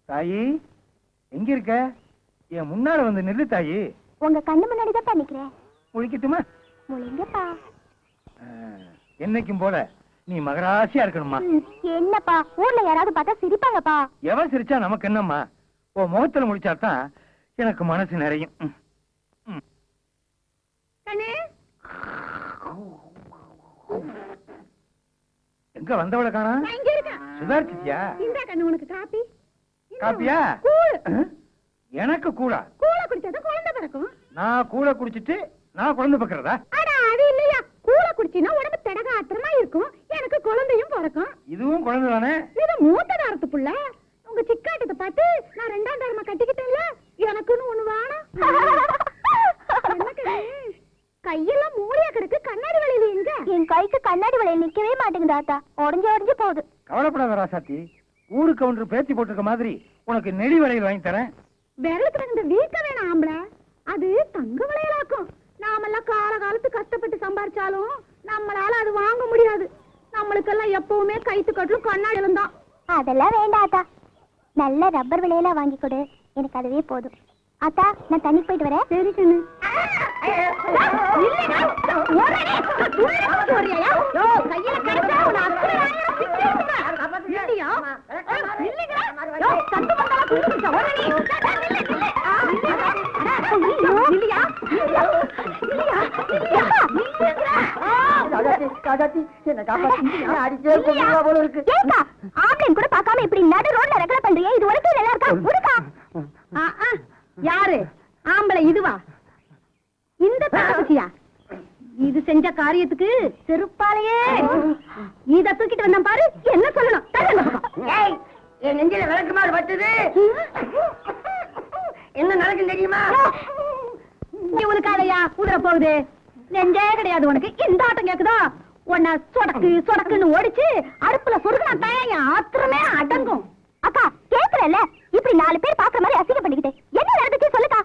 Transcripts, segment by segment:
தாயி எங்க இருக்க? என் முன்னால வந்து நில்லு தாயி. உங்க கண்ணு முன்னாடி தான் பண்ணிக்கிறேன். முழிக்கட்டுமா? முழிங்கப்பா. என்னைக்கும் போல நீ மகராசியா இருக்கணுமா? என்னப்பா ஊர்ல யாராவது பார்த்தா சிரிப்பாங்கப்பா. எவன் சிரிச்சா நமக்கு என்னம்மா? உன் முகத்துல முடிச்சாதான் எனக்கு மனசு நிறையும். எங்க வந்தவளை காணா? சுதாரிச்சியா? இந்த கண்ணு உனக்கு காப்பி. காப்பியா? எனக்கு கூடா? கூழ குடிச்சா குழந்தை பிறக்கும். நான் கூழ குடிச்சிட்டு நான் குழந்தை பிறக்கிறதா? அட அது இல்லையா, கூழ குடிச்சினா உடம்பு தடகாத்திரமா இருக்கும், எனக்கு குழந்தையும் பிறக்கும். இதுவும் குழந்தை தானே? இது மூத்த தாரத்து புள்ள. உங்க சிக்காட்டத்தை பார்த்து நான் ரெண்டாம் தாரமா கட்டிக்கிட்டேன்ல, எனக்குன்னு ஒண்ணு வேணும். கையெல்லாம் மூளையா கிடக்கு, கண்ணாடி வளையல் எங்க? என் கைக்கு கண்ணாடி வளையல் நிக்கவே மாட்டேங்குது தாத்தா, உடஞ்சு போகுது. கவலைப்படாத ராசாத்தி, ஊருக்கு ஒன்று பேத்தி போட்டிருக்க மாதிரி உனக்கு நெடி வளையல் வாங்கி தரேன். விரலுக்கு இந்த வீக்க வேணாம் ஆம்பளை, அது தங்க வளையலாக்கும். நாமெல்லாம் காலத்துக்கு கஷ்டப்பட்டு சம்பாரிச்சாலும் நம்மளால அது வாங்க முடியாது. நம்மளுக்கெல்லாம் எப்பவுமே கைத்து கட்டலும் கண்ணாடியிலும் தான். அதெல்லாம் வேண்டாம் ஆத்தா, நல்ல ரப்பர் வளையலா வாங்கி கொடு, எனக்கு அதுவே போதும். ஆத்தா நான் தண்ணி போயிட்டு வரேன். சரி கண்ணு. கூட பாக்காம இப்படி நடு ரோட்ல ரெக்கல பண்றியா? இது வரைக்கும் நல்லா இருக்கா? யாரு ஆம்பளை? இதுவா? இந்த தங்கச்சியா? இது செஞ்ச காரியத்துக்கு செருப்பாலையே இத தூக்கிட்டு வந்தான் பாரு. என்ன சொல்லணும்? என் நெஞ்சில விளக்குமாறு பட்டுது. என்ன நடக்கும் தெரியுமா? உனக்கு அதையா உதற போகுது? நெஞ்சே கிடையாது உனக்கு. இந்த ஆட்டம் கேக்குதா? உன்னை சொடக்கு சொடக்குன்னு ஓடிச்சு அடுப்புல சொருகுனா தான் ஆத்திரமே அடங்கும். அக்கா கேக்குறல்ல, இப்படி 4 பேர் பாக்குற மாதிரி அசிங்க பண்ணிக்கிட்டு என்ன நடந்துச்சு சொல்லுக்கா?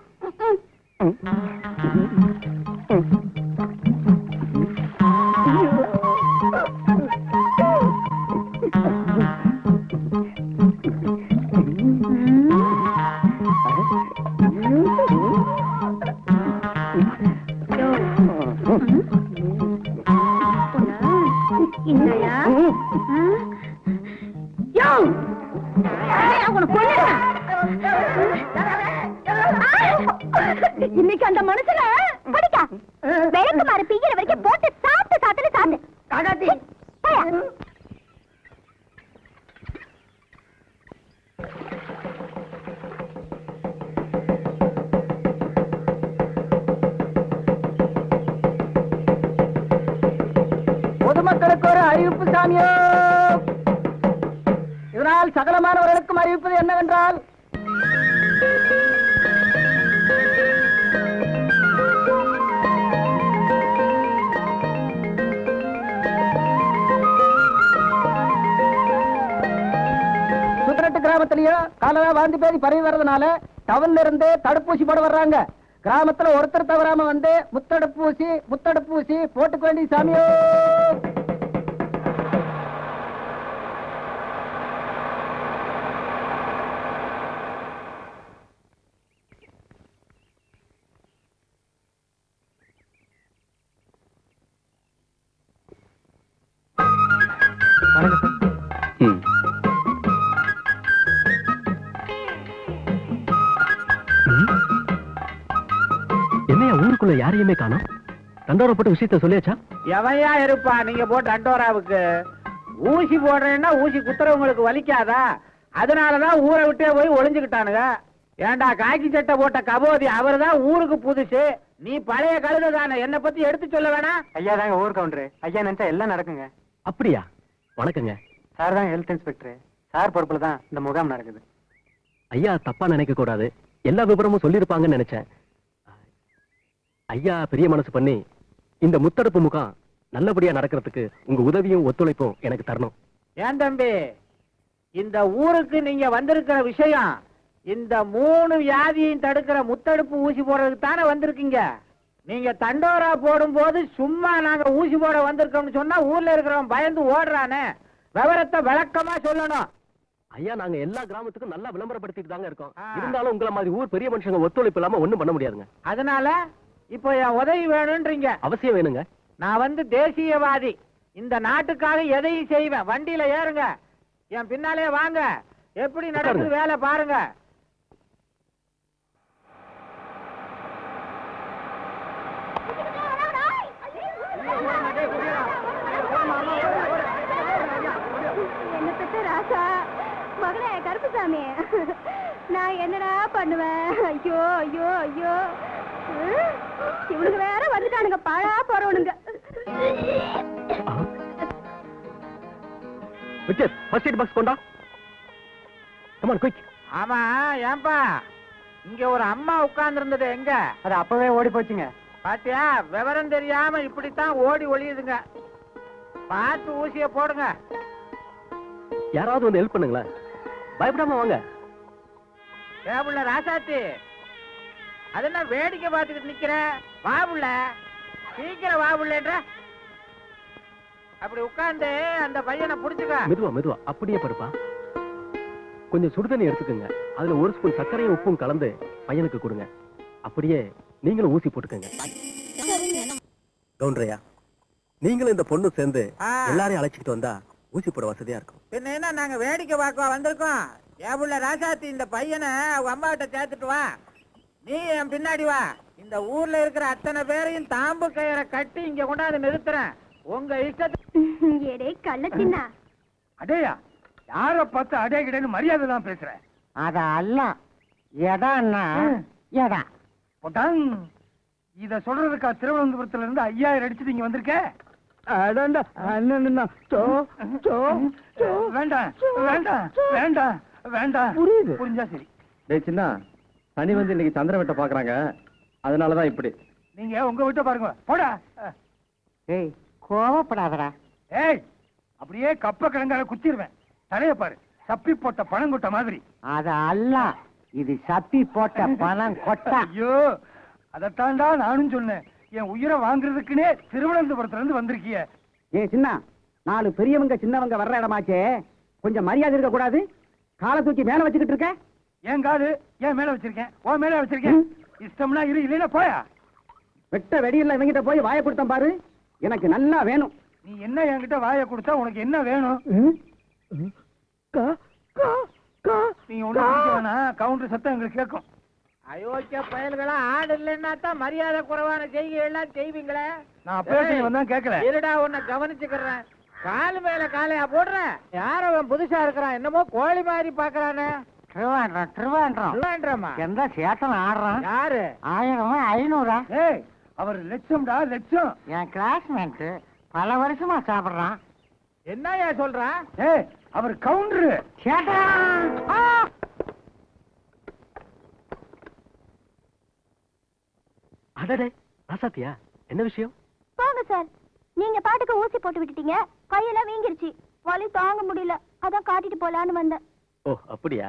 இன்னைக்கு அந்த மனுஷன படிக்கா விளக்குமாறு பிய்கிற வரைக்கும் போட்டு சாப்பிட்டு சாப்பிட்டு காகாத்தி பொதுமக்களுக்கு ஒரு அறிவிப்பு சாமியோ. இதனால் சகலமானவர்களுக்கும் அறிவிப்பது என்னவென்றால், சுத்தரட்டு கிராமத்திலேயே காலரா வாந்தி பேதி பரவி வர்றதுனால டவுன்ல இருந்து தடுப்பூசி போட வர்றாங்க. கிராமத்துல ஒருத்தர் தவறாம வந்து முத்தடுப்பூசி போட்டுக்க வேண்டிய சாமியோ. என்னையா ஊருக்குள்ள யாரையுமே காணோம்? தண்டோரப்பட்ட விஷயத்த சொல்லியாச்சா? எவையா இருப்பா நீங்க போட்டு தண்டோராவுக்கு? ஊசி போடுறேன்னா ஊசி குத்துறவங்களுக்கு வலிக்காதா? அதனாலதான் ஊரை விட்டே போய் ஒளிஞ்சுக்கிட்டானுங்க. ஏண்டா காக்கி சட்டை போட்ட கபோதி அவர்தான் ஊருக்கு புதுசு, நீ பழைய கழுத தானே, என்ன பத்தி எடுத்து சொல்ல வேணாம். ஐயா தாங்க ஊர் கவுண்டரு. ஐயா நினைச்சா எல்லாம் நடக்குங்க. அப்படியா? வணக்கங்க. சார் தான் ஹெல்த் இன்ஸ்பெக்டர். சார் பொறுப்புல தான் இந்த முகாம் நடக்குது. ஐயா தப்பா நினைக்க கூடாது, எல்லா விவரமும் சொல்லிருப்பாங்கன்னு நினைச்சேன். ஐயா பெரிய மனசு பண்ணி இந்த முத்தடுப்பு முகாம் நல்லபடியா நடக்கிறதுக்கு உங்க உதவியும் ஒத்துழைப்பும் எனக்கு தரணும். ஏன் தம்பி, இந்த ஊருக்கு நீங்க வந்திருக்கிற விஷயம் இந்த 3 வியாதியையும் தடுக்கிற முத்தடுப்பு ஊசி போடுறதுக்கு தானே வந்திருக்கீங்க. நீங்க தண்டோரா போடும் போது சும்மா நாங்க ஊசி போட வந்திருக்கோம்னு சொன்னா ஊர்ல இருக்கிறவன் பயந்து ஓடுறானே. விவரத்தை விளக்கமா சொல்லணும். ஐயா நாங்க எல்லா கிராமத்துக்கும் நல்லா விளம்பரப்படுத்திட்டு தாங்க இருக்கோம். இருந்தாலும் உங்களை மாதிரி ஊர் பெரிய மனுஷங்க ஒத்துழைப்பு இல்லாம ஒண்ணும் பண்ண முடியாதுங்க. அதனால இப்போ என் உதவி வேணும்ன்றீங்க. அவசியம் வேணுங்க. நான் தேசியவாதி. இந்த நாட்டுக்காக எதையும் செய்வேன். வண்டியில ஏறுங்க, என் பின்னாலே வாங்க. எப்படி நடக்குது வேலை பாருங்க. என்ன பெற்ற ராசா மகளே கருப்புசாமி, நான் என்னடா பண்ணுவேன்? ஐயோ ஐயோ ஐயோ, இவனுக்கு வேற வந்துட்டானுங்க பாழா போறவனுங்க. விச்சர் ஃபர்ஸ்ட் எய்ட் பாக்ஸ் கொண்டா. Come on quick. ஆமா ஏன்பா இங்க ஒரு அம்மா உட்கார்ந்து இருந்தது எங்க? அது அப்பவே ஓடி போச்சுங்க. பாத்தியா, விவரம் தெரியாம இப்படித்தான் ஓடி ஒளியுதுங்க. பார்த்து ஊசிய போடுங்க. யாராவது வந்து ஹெல்ப் பண்ணுங்களேன். பயப்படாம வாங்க. ஏபுள்ள ராசாத்தி, அது என்ன வேடிக்கை பார்த்துக்கிட்டு நிக்கிற? வாபுள்ள சீக்கிரம் வாபுள்ளன்ற. அப்படி உட்கார்ந்து அந்த பையனை புடிச்சுக்க. மெதுவா மெதுவா அப்படியே படுப்பா. கொஞ்சம் சுடுதண்ணி எடுத்துக்கோங்க. அதுல ஒரு ஸ்பூன் சர்க்கரையும் உப்பும் கலந்து பையனுக்கு கொடுங்க. அப்படியே நீங்களும் ஊசி போட்டுக்கோங்க. கவுண்டரையா, நீங்களும் இந்த பொண்ணு சேர்ந்து எல்லாரையும் அழைச்சிட்டு வந்தா ஊசி போட வசதியா இருக்கும். என்ன நாங்க வேடிக்கை பார்க்க வந்திருக்கோம். ஏபுள்ள ராசாத்தி, இந்த பையனை அவங்க அம்மா கிட்ட சேர்த்துட்டு வா. நீ என் பின்னாடி வா. இந்த ஊர்ல இருக்கிற அத்தனை பேரையும் தாம்பு கயிறை கட்டி இங்க கொண்டாந்து நிறுத்துறேன். உங்க இஷ்டத்துக்கு. கள்ளத்தின்னா அடேயா, யார பார்த்து அடே கிடையாது மரியாதை தான் பேசுறேன். அத அல்ல எடா எடா போட்டான். இத சொல்றதுக்கா திருவனந்தபுரத்துல இருந்து 5000 அடிச்சுட்டு இங்க வந்திருக்க? வேண்டாம் வேண்டாம் வேண்டாம் வேண்டாம். புரியுது, புரிஞ்சா சரி. டேய் சின்ன, சனி வந்து இன்னைக்கு சந்திர வெட்ட பாக்குறாங்க. அதனாலதான் இப்படி. நீங்க உங்க வீட்டை பாருங்க. போடா. ஏய் கோவப்படாதடா. ஏய், அப்படியே கப்ப கிழங்கால குத்திடுவேன். தலைய பாரு, சப்பி போட்ட பணங்கொட்ட மாதிரி. அத அல்ல, இது சப்பி போட்ட பணம் கொட்டா. ஐயோ, அதத்தாண்டா நானும் சொன்னேன். என் உயிரை வாங்குறதுக்குன்னே திருவனந்தபுரத்துல இருந்து வந்திருக்கிய. ஏ சின்ன, 4 பெரியவங்க சின்னவங்க வர்ற இடமாச்சே, கொஞ்சம் மரியாதை இருக்க கூடாது? காலை தூக்கி மேல வச்சுக்கிட்டு இருக்க. ஏன் காது ஏன் மேல வச்சிருக்கேன்? ஓ மேல வச்சிருக்கேன். இஷ்டம்னா இரு, இல்லைன்னா போயா. வெட்ட வெடியில இவங்கிட்ட போய் வாயை கொடுத்தேன் பாரு, எனக்கு நல்லா வேணும். நீ என்ன என்கிட்ட வாயை கொடுத்தா உனக்கு என்ன வேணும்? நீங்க ஒண்ணு கவுண்டர் சத்தம் எங்களுக்கு கேட்கும். அயோக்கிய பயல்களா, ஆடு இல்லைன்னா தான் மரியாதை குறைவான செய்கை எல்லாம் செய்வீங்களே. நான் பேசி வந்தா கேட்கல. இருடா, உன்னை கவனிச்சுக்கிறேன். காலு மேல காலையா போடுறேன். யாரோ அவன் புதுசா இருக்கிறான், என்னமோ கோழி மாதிரி பாக்குறானே. திருவாண்டம் எந்த சேட்டன் ஆடுறான்? யாரு? 1000 500. ஏய், அவர் லட்சம்டா லட்சம். என் கிளாஸ்மேட் பல வருஷமா சாப்பிடுறான். என்னையா சொல்றான்? ஏய், அவர் கவுண்டரு. அடடே ராசாத்தியா, என்ன விஷயம்? போங்க சார், நீங்க பாட்டுக்கு ஊசி போட்டு விட்டுட்டீங்க. கையெல்லாம் வீங்கிருச்சு, வலி தாங்க முடியல. அதான் காட்டிட்டு போலான்னு வந்தேன். ஓ அப்படியா,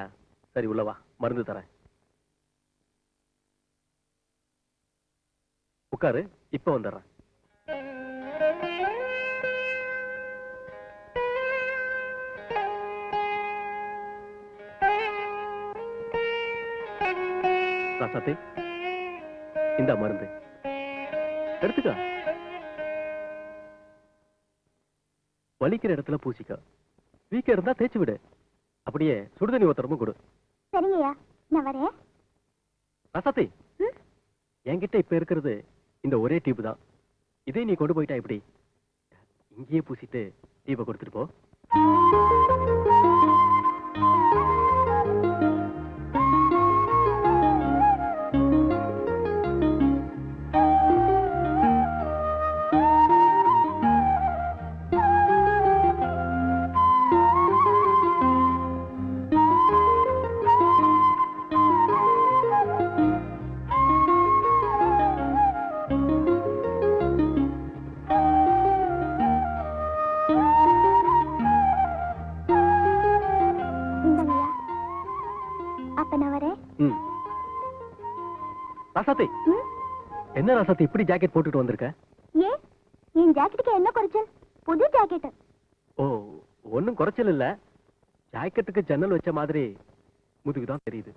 சரி உள்ளவா, மருந்து தரேன். உட்காரு, இப்ப வந்துடுறேன். ராசாத்தி, இந்த மருந்து எடுத்துக்க. வலிக்கிற இடத்துல பூசிக்க. வீக்க இருந்தா தேய்ச்சி விடு. அப்படியே சுடுதண்ணி ஒத்தரமும் கொடு. சரிங்கய்யா, நான் வரேன். ராசாத்தி, என்கிட்ட இப்ப இருக்கிறது இந்த ஒரே டியூப் தான். இதே நீ கொண்டு போயிட்டா எப்படி? இங்கேயே பூசிட்டு டியூபை கொடுத்துட்டு போ. ராசாத்தி, என்ன ராசாத்தி இப்படி ஜாக்கெட் போட்டுட்டு வந்திருக்க? ஏன், என் ஜாக்கெட்டுக்கு என்ன குறைச்சல்? புது ஜாக்கெட். ஓ, ஒன்னும் குறைச்சல் இல்ல. ஜாக்கெட்டுக்கு ஜன்னல் வச்ச மாதிரி முதுகுதான் தெரியுது.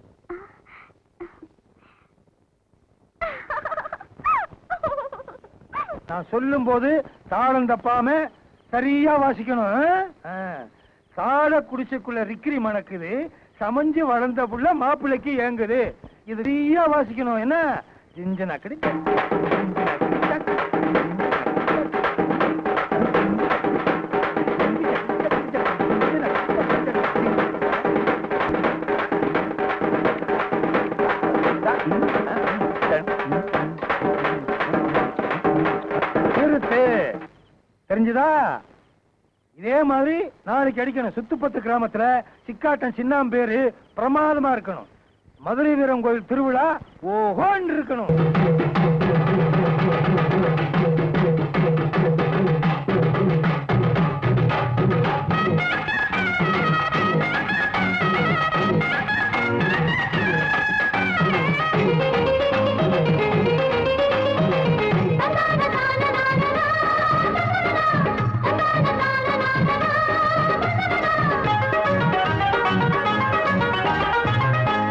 நான் சொல்லும் போது தாளம் தப்பாம சரியா வாசிக்கணும். சால குடிசைக்குள்ள ரிக்கிரி மணக்குது, சமைஞ்சு வளர்ந்த புள்ள மாப்பிள்ளைக்கு ஏங்குது. இது சரியா வாசிக்கணும். என்ன ஜிஞ்சனக்கடி தெரிஞ்சுதா? இதே மாதிரி நாளைக்கு அடிக்கணும். சுத்துப்பத்து கிராமத்துல சிக்காட்டம் சின்னாம் பேரு பிரமாதமா இருக்கணும். மதுரை வீரம் கோயில் திருவிழா ஓஹோன்னு இருக்கணும்.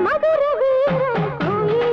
மதுரை வீரன் கோயிலே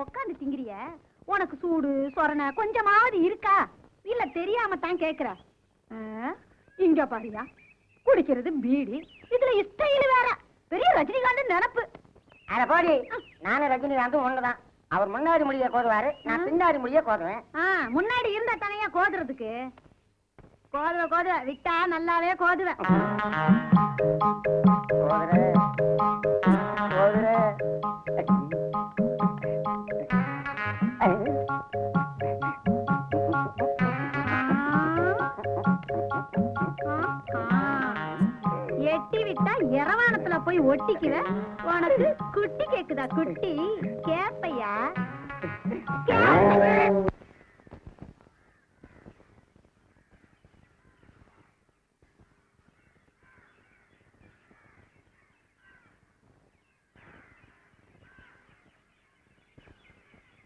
உட்காந்து திங்கிறிய, உனக்கு சூடு சொரணை கொஞ்சமாவது இருக்கா? இல்ல தெரியாம தான் கேக்குற. இங்க பாரியா, குடிக்கிறது பீடி, இதுல ஸ்டைல் வேற. பெரிய ரஜினிகாந்த் நினப்பு. அட போடி, நானும் ரஜினிகாந்தும் ஒண்ணுதான். அவர் முன்னாடி முடிய கோதுவாரு, நான் பின்னாடி முடிய கோதுவேன். முன்னாடி இருந்தா தானையா கோதுறதுக்கு. கோதுவ விட்டா நல்லாவே கோதுவேன். எட்டி விட்டா இரவானத்துல போய் ஒட்டிக்குவ. உனக்கு குட்டி கேக்குதா? குட்டி கேப்பையா?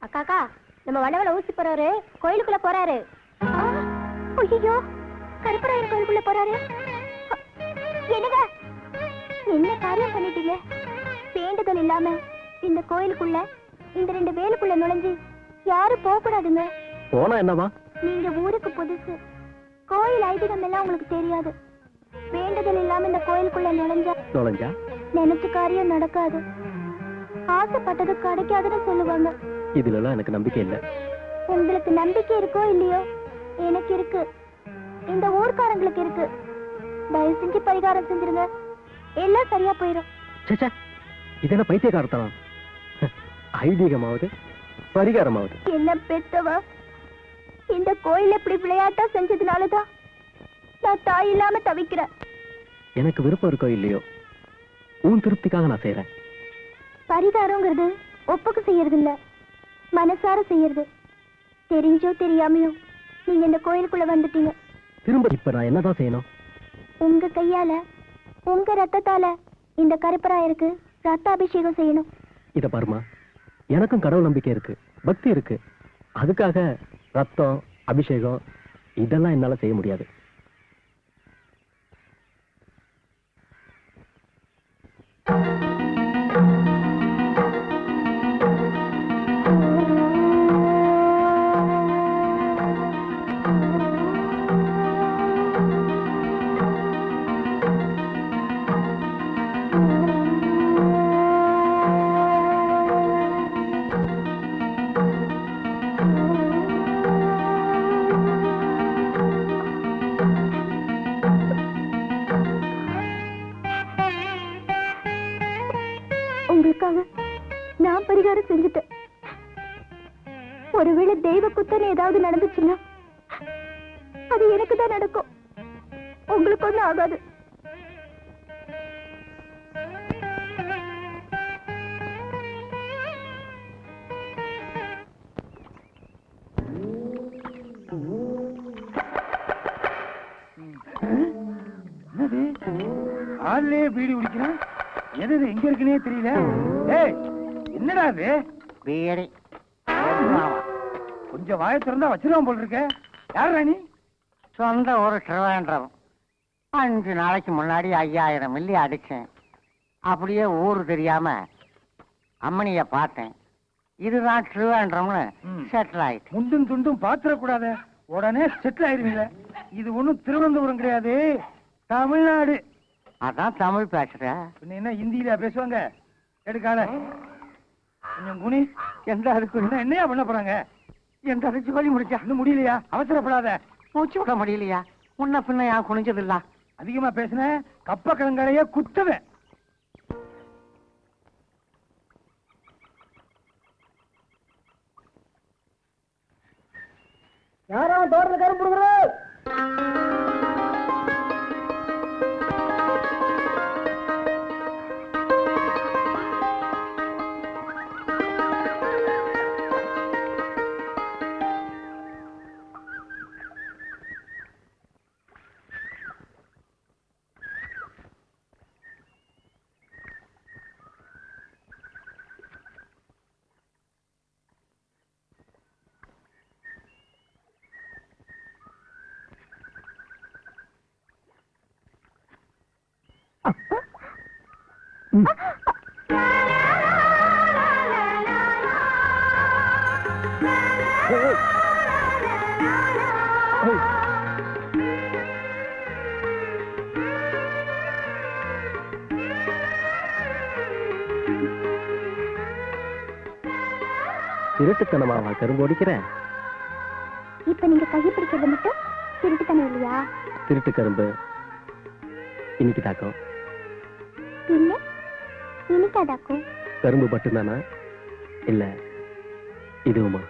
அக்காக்கா, நம்ம வளவல ஊசி போறாரு, கோயிலுக்குள்ள போறாரு. ஐயோ, கருப்பராயர் கோயிலுக்குள்ள போறாரு. என்னங்க, என்ன காரியம் பண்ணிட்டீங்க? வேண்டுதல் இல்லாம இந்த கோயிலுக்குள்ள, இந்த 2 வேலுக்குள்ள நுழைஞ்சு யாரும் போக கூடாதுங்க. போனா என்னவா? நீங்க ஊருக்கு புதுசு, கோயில் ஐதீகம் எல்லாம் உங்களுக்கு தெரியாது. வேண்டுதல் இல்லாம இந்த கோயிலுக்குள்ள நுழைஞ்சா நினைச்ச காரியம் நடக்காது, ஆசைப்பட்டது கிடைக்காதுன்னு சொல்லுவாங்க. இதுல எல்லாம் எனக்கு நம்பிக்கை இல்ல. உங்களுக்கு நம்பிக்கை இருக்கோ இல்லையோ, எனக்கு இருக்கு, இந்த ஊர்க்காரங்களுக்கு இருக்கு. தயவு செஞ்சு பரிகாரம் செஞ்சிருங்க, எல்லாம் சரியா போயிடும். இதென்ன பைத்தியக்காரத்தனம்? ஐதீகமாவது பரிகாரமாவது. என்ன பெத்தவா, இந்த கோயில் இப்படி விளையாட்டா செஞ்சதுனாலதான் நான் தாய் இல்லாம தவிக்கிறேன். எனக்கு விருப்பம் இருக்கோ இல்லையோ, உன் திருப்திக்காக நான் செய்யறேன். பரிகாரங்கிறது ஒப்புக்கு செய்யறது இல்ல, மனசார செய்யறது. தெரிஞ்சோ தெரியாமையோ நீங்க இந்த கோயிலுக்குள்ள வந்துட்டீங்க. திரும்ப இப்ப நான் என்னதான் செய்யணும்? உங்க கையால, உங்க ரத்தத்தால இந்த கருப்பராயருக்கு ரத்தாபிஷேகம் செய்யணும். இத பாருமா, எனக்கும் கடவுள் நம்பிக்கை இருக்கு, பக்தி இருக்கு. அதுக்காக ரத்தம், அபிஷேகம் இதெல்லாம் என்னால செய்ய முடியாது. நான் பரிகாரம் செஞ்சுட்டேன். ஒருவேளை தெய்வ குத்தனை ஏதாவது நடந்துச்சுன்னா அது எனக்கு தான் நடக்கும், உங்களுக்கு ஒண்ணும் ஆகாது. ஆள்லயே பீடி குடிக்கிறேன், எது எங்க இருக்குன்னே தெரியல. ஏய், என்னடா அது? பீடி. கொஞ்சம் வாயை திறந்தா வச்சிருவான் போல் இருக்க. யார் ராணி? சொந்த ஒரு திருவேண்டரம். 5 நாளைக்கு முன்னாடி 5000 மில்லி அடிச்சேன். அப்படியே ஊரு தெரியாம அம்மனிய பார்த்தேன். இதுதான் திருவேண்டரம்னு செட்டில் ஆயிட்டு. முந்தும் துண்டும் பாத்திரக்கூடாத, உடனே செட்டில் ஆயிருவீங்க. இது ஒண்ணும் திருவனந்தபுரம் கிடையாது, தமிழ்நாடு. அதான் தமிழ் பேசுற. என்ன ஹிந்தியில பேசுவாங்க? எடுக்கால கொஞ்சம் குனி. எந்த அதுக்கு என்னையா பண்ண போறாங்க? எந்த அது ஜோலி முடிச்சா? இன்னும் முடியலையா? அவசரப்படாத. மூச்சு விட முடியலையா? முன்ன பின்ன யான் குனிஞ்சதில்ல. அதிகமா பேசின கப்ப கிழங்காரைய குத்துவேன். யாரோ தோட்டத்துல கரும்பு கொடுக்குறோம். திருட்டுத்தனமாவா கரும்பு ஒடிக்கிறேன்? இப்ப நீங்க கையை பிடிக்கிறது மட்டும் திருட்டுத்தனம் இல்லையா? திருட்டு கரும்பு இன்னைக்கு தாக்கும் இல்ல இனிக்காதாக்கும். கரும்பு மட்டும்தானா இல்ல இதுவுமா?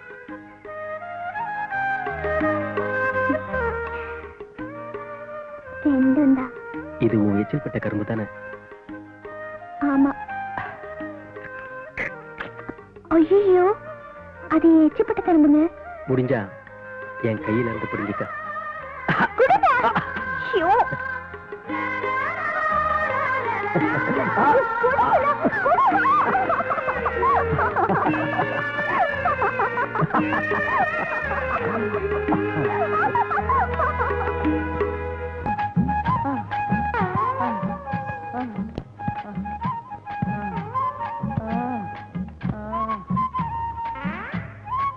ரெண்டும்தான். இதுவும் எச்சில் பட்ட கரும்பு தானே? ஆமா. ஐயோ, அது எச்சிப்பட்ட கரும்புங்க. முடிஞ்சா என் கையில இருந்து பிடிங்கிக்க.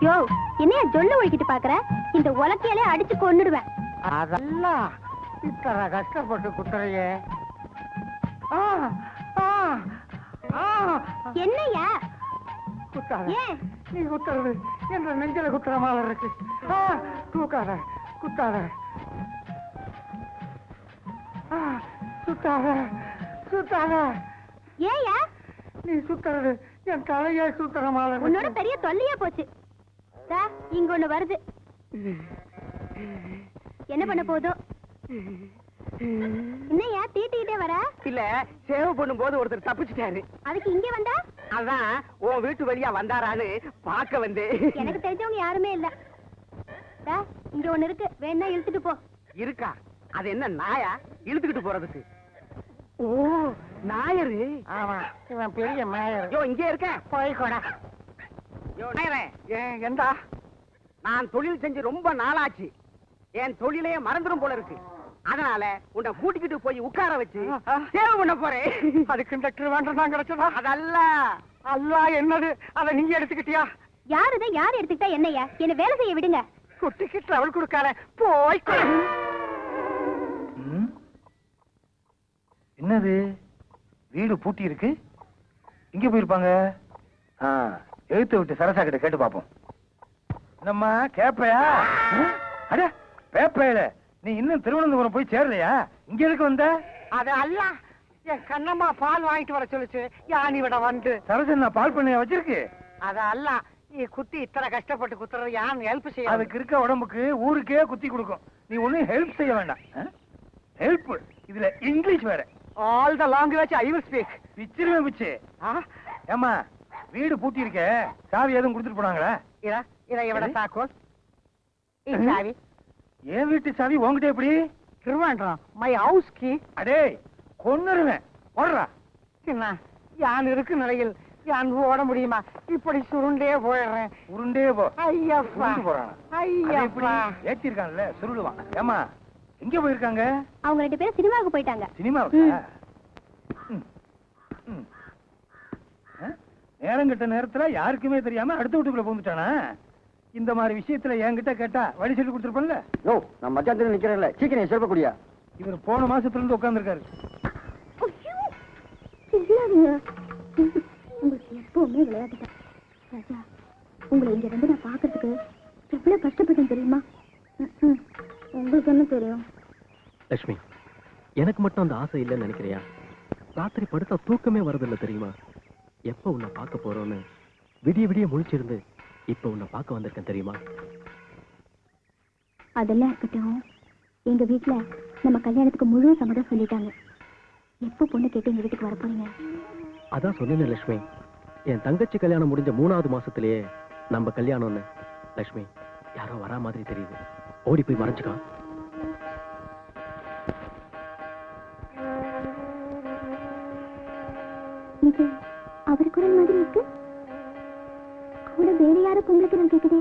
யோ, என்னைய ஜொல்லு ஒழிக்கிட்டு பாக்குற? இந்த உலக்கையாலே அடிச்சு கொன்னுடுவேன். அதெல்லாம் இத்தனை கஷ்டப்பட்டு குத்துறையே. என்னையா குத்தாத. ஏன்? நீ குத்துறது என்ற நெஞ்சில குத்துற மாதிரி இருக்கு. தூக்காத, குத்தாத. சுத்தாத, சுத்தாத. ஏயா நீ சுத்துறது என் தலையே சுத்துற மாதிரி உன்னோட இருக்கு. பெரிய தொல்லையா போச்சு. இங்க ஒண்ணு வருது. என்ன பண்ண போதோ? என்னையா தீட்டிக்கிட்டே வர? இல்ல, சேவ் பண்ணும் போது ஒருத்தர் தப்பிச்சுட்டாரு. அதுக்கு இங்க வந்தா? அதான் உன் வீட்டு வழியா வந்தாரான்னு பார்க்க வந்து. எனக்கு தெரிஞ்சவங்க யாருமே இல்ல. இங்க ஒண்ணு இருக்கு, வேணா இழுத்துட்டு போ. இருக்கா? அது என்ன நாயா இழுத்துக்கிட்டு போறதுக்கு? ஓ, நாயரு. ஆமா, இவன் பெரிய மேயர். யோ, இங்கே இருக்க. போய்கோடா. யோ நாயரே, எந்தா? நான் தொழில் செஞ்சு ரொம்ப நாளாச்சு. என் தொழிலே மறந்துடும் போல இருக்கு. அதனால உன்னை கூட்டிக்கிட்டு போய் உட்கார வச்சு சேவ் பண்ண போறேன். அது கண்டக்டர் வேண்டாம் கிடைச்சதா? அதல்ல. அல்லா என்னது? அதை நீங்க எடுத்துக்கிட்டியா? யாருதான் யார் எடுத்துக்கிட்டா என்னையா? என்ன வேலை செய்ய விடுங்க. குட்டிக்கு டிராவல் கொடுக்காத. போய் என்னது? வீடு பூட்டி இருக்கு. இங்க போயிருப்பாங்க. எழுத்து விட்டு சரசா கிட்ட கேட்டு பாப்போம். நம்ம கேப்பையா? அட பேப்பையில நீ இன்னும் திருவனந்தபுரம் போய் சேரலையா? இங்க எதுக்கு வந்த? அது அல்ல, என் கண்ணம்மா பால் வாங்கிட்டு வர சொல்லுச்சு. யானி விட வந்து சரசன் நான் பால் பண்ணைய வச்சிருக்கு. அது அல்ல, நீ குத்தி இத்தனை கஷ்டப்பட்டு குத்துறது யான் ஹெல்ப் செய்ய. அதுக்கு இருக்க உடம்புக்கு ஊருக்கே குத்தி கொடுக்கும். நீ ஒண்ணும் ஹெல்ப் செய்ய வேண்டாம். ஹெல்ப் இதுல இங்கிலீஷ் வேற. All the language I will speak. பிச்சிருவேன் பிச்சு. ஏமா, வீடு பூட்டி இருக்க, சாவி எதுவும் கொடுத்துட்டு போனாங்களா? இத எவட தாக்கோல்? சாவி என் வீட்டு சாவி உங்ககிட்ட எப்படி? திருவாண்டம் மை ஹவுஸ் கீ. அடே கொன்னுருவேன். ஓடுறா. என்ன யான் இருக்கு நிலையில் யான் ஓட முடியுமா? இப்படி சுருண்டே போயிடுறேன். உருண்டே போ. ஐயப்பா போறான். ஐயப்பா ஏத்திருக்கான்ல, சுருளுவான். ஏமா, எங்க போயிருக்காங்க? அவங்க 2 பேரும் சினிமாவுக்கு போயிட்டாங்க. சினிமாவுக்கு? நேரம் கட்ட நேரத்துல யாருக்குமே தெரியாம அடுத்த வீட்டுக்குள்ள போந்துட்டானா? இந்த மாதிரி விஷயத்துல என்கிட்ட கேட்டா வழி சொல்லி கொடுத்துருப்பேன்ல. யோ, நான் மத்தியானத்துல நிக்கிறேன்ல, சீக்கிரம் சொல்ல கூடியா? இவர் போன மாசத்துல இருந்து உட்கார்ந்து இருக்காரு. உங்களுக்கு எப்பவுமே விளையாட்டு. ராஜா, உங்களை இங்க வந்து நான் பாக்குறதுக்கு எவ்வளவு கஷ்டப்பட்டேன் தெரியுமா? உங்களுக்கு என்ன தெரியும்? லட்சுமி, எனக்கு மட்டும் அந்த ஆசை இல்லைன்னு நினைக்கிறியா? ராத்திரி படுத்தா தூக்கமே வரதில்லை தெரியுமா? எப்ப உன்னை பார்க்க போறோன்னு விடிய விடிய முழிச்சிருந்து இப்ப உன்னை பார்க்க வந்திருக்கேன் தெரியுமா? அதெல்லாம் இருக்கட்டும். எங்க வீட்டுல நம்ம கல்யாணத்துக்கு முழு சம்மதம் சொல்லிட்டாங்க. எப்ப பொண்ணு கேட்டு எங்க வீட்டுக்கு வர போறீங்க? அதான் சொன்னேன் லட்சுமி, என் தங்கச்சி கல்யாணம் முடிஞ்ச 3வது மாசத்திலேயே நம்ம கல்யாணம்னு. லட்சுமி, யாரோ வரா மாதிரி தெரியுது. ஓடி போய் மறைச்சுக்கா. இது அவர் குரல் மாதிரி இருக்கு. கூட வேற யாரும் பொம்பளை குரல் கேக்குதே.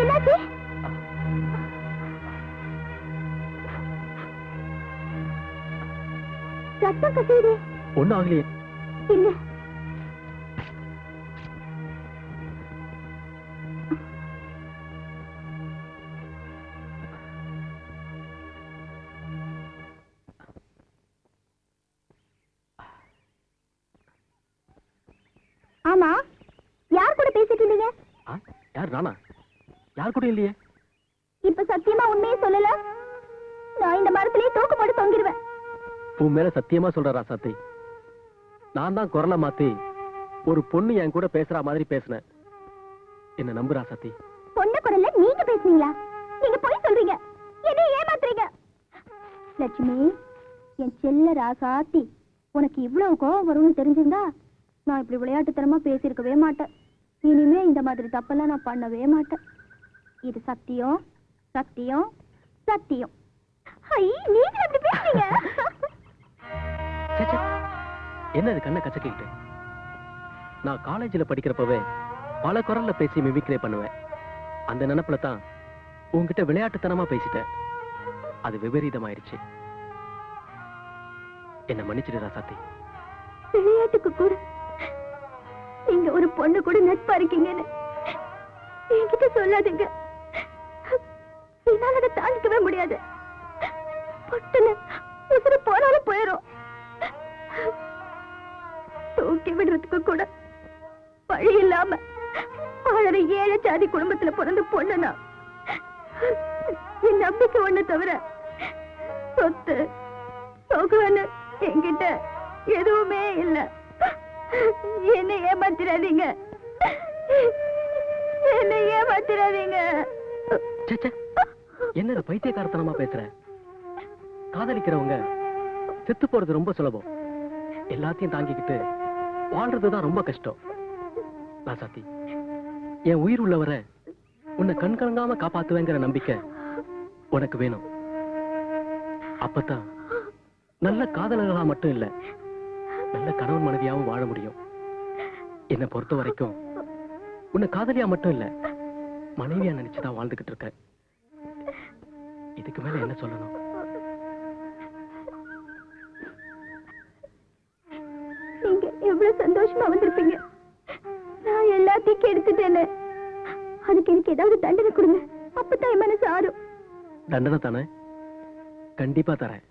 என்னாச்சு? ரத்தம் கசியுது. ஒண்ணும் ஆகலையே. இல்ல. ஆமா, யார் கூட பேசிட்டு இருந்தீங்க? யார்? நானா? யார் கூட இல்லையே. இப்ப சத்தியமா உண்மையே சொல்லல, நான் இந்த மரத்திலேயே தூக்கு போட்டு தொங்கிடுவேன். உன் மேல சத்தியமா சொல்ற ராசாத்தி, நான் தான் குரலை மாத்தி ஒரு பொண்ணு என் கூட பேசுற மாதிரி பேசினேன். என்ன நம்பு ராசாத்தி. பொண்ணு குரல்ல நீங்க பேசுனீங்களா? நீங்க போய் சொல்றீங்க, என்ன ஏமாத்துறீங்க. லட்சுமி, என் செல்ல ராசாத்தி, உனக்கு இவ்வளவு கோவம் வரும்னு தெரிஞ்சிருந்தா நான் இப்படி விளையாட்டுத்தனமா பேசியிருக்கவே மாட்டேன். இனிமே இந்த மாதிரி தப்பெல்லாம் நான் பண்ணவே மாட்டேன். இது சத்தியம், சத்தியம், சத்தியம். நீங்க எப்படி பேசுறீங்க? என்னது கண்ணை கச்சக்கிட்டு? நான் காலேஜில் படிக்கிறப்பவே பல குரல்ல பேசி மிமிக்ரே பண்ணுவேன். அந்த நினைப்புல தான் உங்ககிட்ட விளையாட்டுத்தனமா பேசிட்டேன். அது விபரீதமாயிருச்சு. என்ன மன்னிச்சிடு ராசாத்தி. விளையாட்டுக்கு கூட நீங்க ஒரு பொண்ணு கூட நட்பா இருக்கீங்கன்னு என்கிட்ட சொல்லாதீங்க. என்னால அதை தாண்டிக்கவே முடியாது. பட்டுன்னு உசுறு போனாலும் போயிடும். தூக்கி விடுறதுக்கு கூட வழி இல்லாம வாழற ஏழை ஜாதி குடும்பத்துல பிறந்த பொண்ணுனா என் நம்பிக்கை ஒண்ணு தவிர சொத்து சொகுன்னு என்கிட்ட எதுவுமே இல்ல. என்னை ஏமாத்திராதீங்க, என்னை ஏமாத்திராதீங்க. என்னது பைத்தியக்காரத்தனமா பேசுற? காதலிக்கிறவங்க செத்து போறது ரொம்ப சுலபம். எல்லாத்தையும் தாங்கிக்கிட்டு வாழ்றதுதான் ரொம்ப கஷ்டம். ராசாத்தி, என் உயிர் உள்ளவரை உன்னை கண்கலங்காம காப்பாத்துவேங்கிற நம்பிக்கை உனக்கு வேணும். அப்பதான் நல்ல காதலர்களா மட்டும் இல்ல, நல்ல கணவன் மனைவியாவும் வாழ முடியும். என்னை பொறுத்த வரைக்கும் உன்னை காதலியா மட்டும் இல்ல, மனைவியா நினைச்சுதான் வாழ்ந்துகிட்டு இருக்க. இதுக்கு மேல என்ன சொல்லணும்? நீங்க எவ்வளவு சந்தோஷமா வந்திருப்பீங்க. நான் எல்லாத்தையும் கெடுத்துட்டேன்னு அதுக்கு எனக்கு ஏதாவது தண்டனை கொடுங்க. அப்பதான் என் மனசு ஆறும். தண்டனை தானே? கண்டிப்பா தரேன்.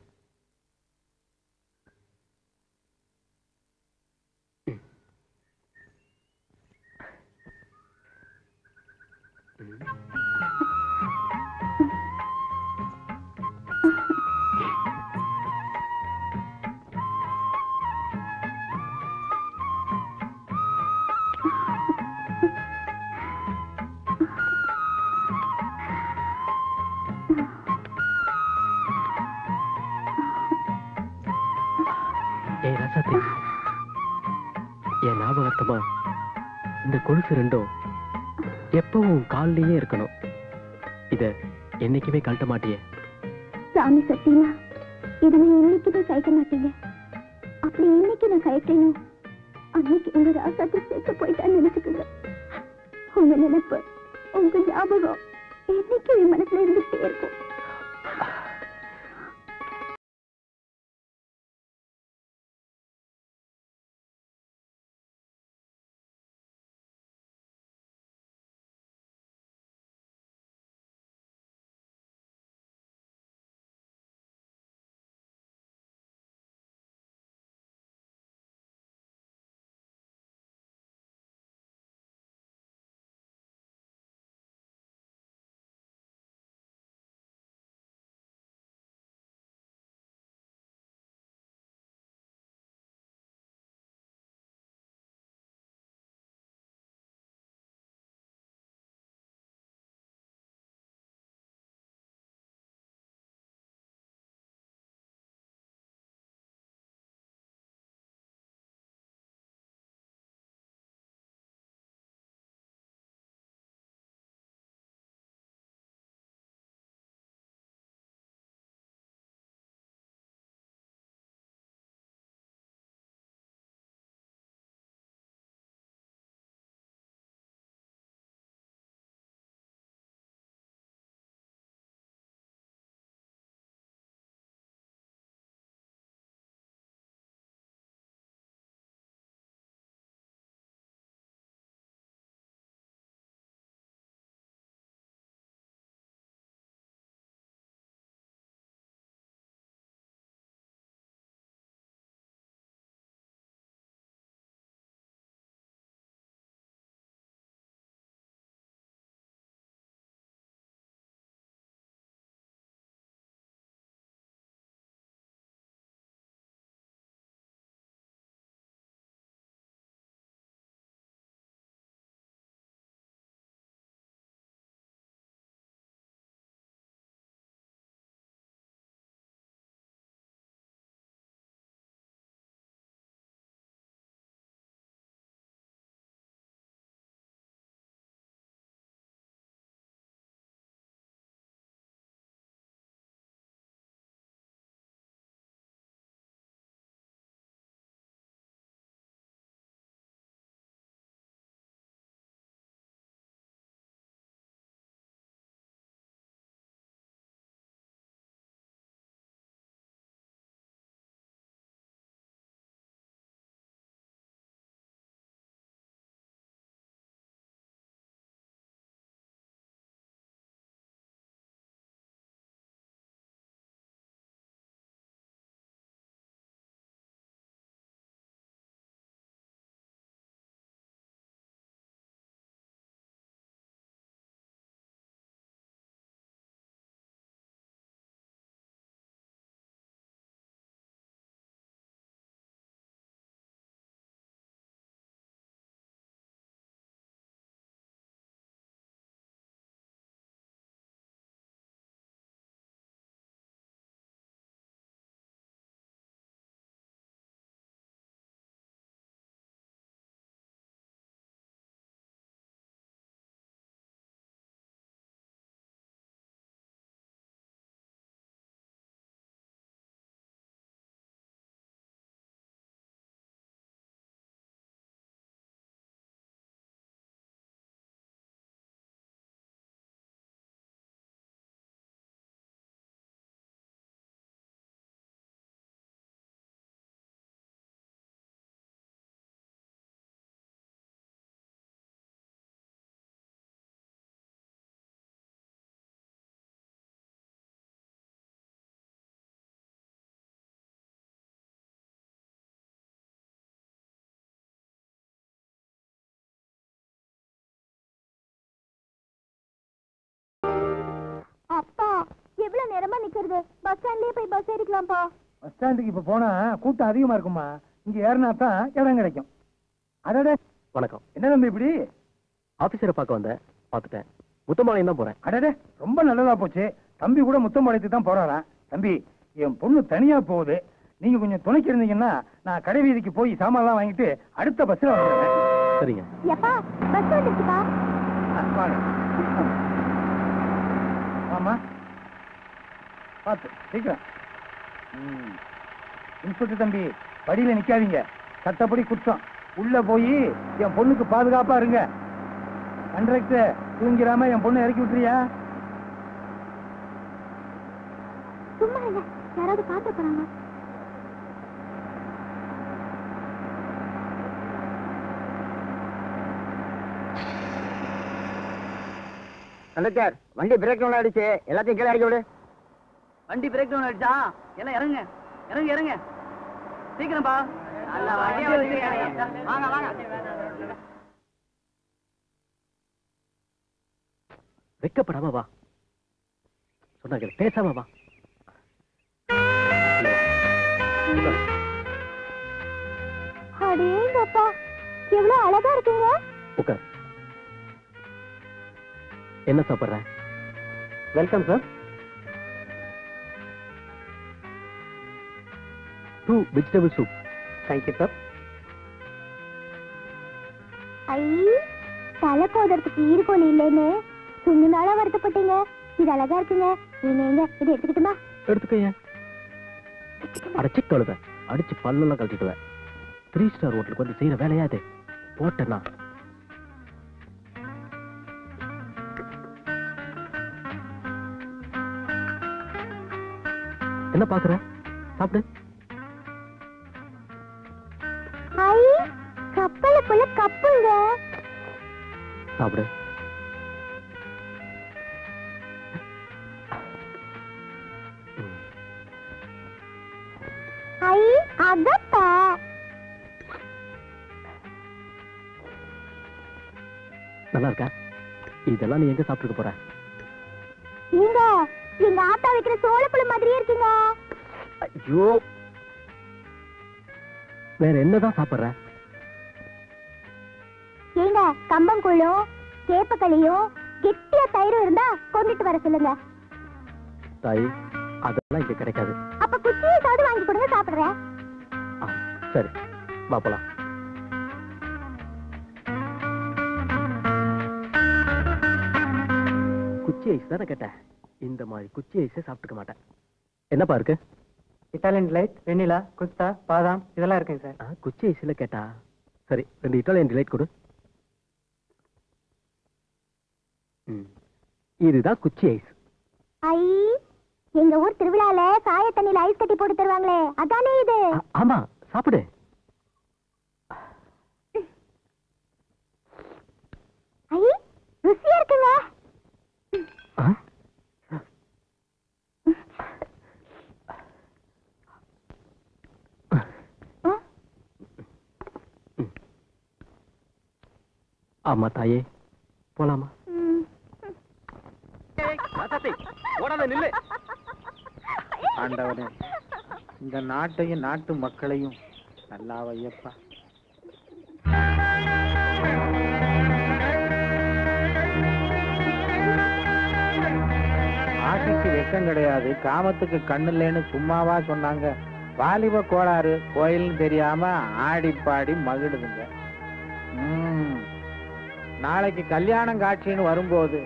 ஏய் ராசாத்தி, என் ஞாபகத்தமா இந்த கொலுசு ரெண்டும் எப்பவும் காலிலேயே இருக்கணும். இத என்னைக்குமே கழட்ட மாட்டியே? சாமி சத்தியமா இதுவே என்னைக்குமே கழட்ட மாட்டீங்க. அப்படி என்னைக்கு நான் கழட்டணும், அன்னைக்கு உங்க ராசாத்தி சேர்த்து போயிட்டான்னு நினைச்சுக்குங்க. உங்க நினைப்பு, உங்க ஞாபகம் என்னைக்கும் என் மனசுல இருந்துட்டே இருக்கும். அப்பா எவ்வளவு நேரமா நிக்கிறது? பஸ் ஸ்டாண்ட்லயே போய் பஸ் ஏறிக்கலாம்ப்பா. பஸ் ஸ்டாண்டுக்கு இப்ப போனா கூட்டம் அதிகமா இருக்குமா? இங்க ஏறினா தான் இடம் கிடைக்கும். அடடே வணக்கம். என்ன தம்பி இப்படி? ஆபீசரை பார்க்க வந்தேன், பார்த்துட்டேன். முத்தம்பாளையம் தான் போறேன். அடடே ரொம்ப நல்லதா போச்சு. தம்பி கூட முத்தம்பாளையத்துக்கு தான் போறாராம். தம்பி என் பொண்ணு தனியா போகுது, நீங்க கொஞ்சம் துணைக்கு இருந்தீங்கன்னா நான் கடை வீதிக்கு போய் சாமான்லாம் வாங்கிட்டு அடுத்த பஸ்ல வந்துடுறேன். சரிங்க. எப்பா பஸ் வந்துச்சுப்பா. ஆமா பார்த்து சீக்கிரம். இன்ஸ்பெக்டர் தம்பி படியில நிக்காதீங்க, சட்டப்படி குற்றம். உள்ள போய் என் பொண்ணுக்கு பாதுகாப்பா இருங்க. கண்டக்டர் தூங்கிராம என் பொண்ணு இறக்கி விட்டுறியா? சும்மா இல்ல, யாராவது பார்த்து போறாங்க. கண்டக்டர் வண்டி பிரேக் டவுன் ஆயிடுச்சு, எல்லாத்தையும் கீழே இறக்கி விடு. வண்டி பிரேக் டவுன் ஆயிடுச்சா? எல்லாம் இறங்குங்க, இறங்க இறங்க சீக்கிரம்பா. வாங்க வாங்க. வெக்கப்படாம வா, சொன்னாங்க பேசாம வா. அடேங்கப்பா எவ்வளவு அழகா இருக்குங்க. உட்கார். என்ன சாப்பிடுற? Welcome sir. 2 vegetable soup. Thank you sir. ஐ தலை கோதறதுக்கு ஈடுகோல் இல்லைன்னு சுண்ணு நாளா வருத்தப்பட்டீங்க. இது அழகா இருக்குங்க. நீங்க இது எடுத்துக்கிட்டுமா? எடுத்துக்க. அடைச்சி கழுத அடிச்சு பல்லெல்லாம் கழட்டிடுவேன். 3 ஸ்டார் ஹோட்டலுக்கு வந்து செய்யற வேலையா இது? போட்டேன்னா என்ன பாக்குற? சாப்பிடு. ஐ கப்பலுக்குள்ள கப்புங்க. சாப்பிடு. ஐ அகப்பா. நல்லா இருக்கா? இதெல்லாம் நீ எங்க சாப்பிட்டு போற? நீங்க எங்க ஆத்தா வைக்கிற சோளப்புழு மாதிரியே இருக்கீங்க. ஐயோ, வேற என்னதான் சாப்பிடுற? ஏங்க கம்பங்கூழும் கேப்பக்களியும் கெட்டியா தயிரும் இருந்தா கொண்டுட்டு வர சொல்லுங்க. தாய், அதெல்லாம் இங்க கிடைக்காது. அப்ப குச்சியை சாது வாங்கி கொடுங்க, சாப்பிடுறேன். சரி வா போலாம். குச்சி ஐஸ் தானே கேட்டேன். இந்த மாதிரி குச்சி ஐஸே சாப்பிட்டுக்க மாட்டேன். என்னப்பா இருக்கு? இட்டாலியன் டிலைட், வெண்ணிலா, குஸ்தா, பாதாம் இதெல்லாம் இருக்குங்க சார். குச்சி ஐஸ்ல கேட்டா சரி, 2 இட்டாலியன் டிலைட் கொடு. இதுதான் குச்சி ஐஸ். ஐ எங்க ஊர் திருவிழால சாய தண்ணியில ஐஸ் கட்டி போட்டு தருவாங்களே, அதானே இது? ஆமா, சாப்பிடு. ஐ ருசியா இருக்குங்க. ஆமா தாயே, போலாமா? ஆண்டவனே, இந்த நாட்டையும் நாட்டு மக்களையும் நல்லா வையப்பா. ஆசைக்கு வெக்கம் கிடையாது, காமத்துக்கு கண்ணு இல்லைன்னு சும்மாவா சொன்னாங்க? வாலிப கோளாறு கோயில்னு தெரியாம ஆடி பாடி மகிழுதுங்க. நாளைக்கு கல்யாணம் காட்சின்னு வரும்போது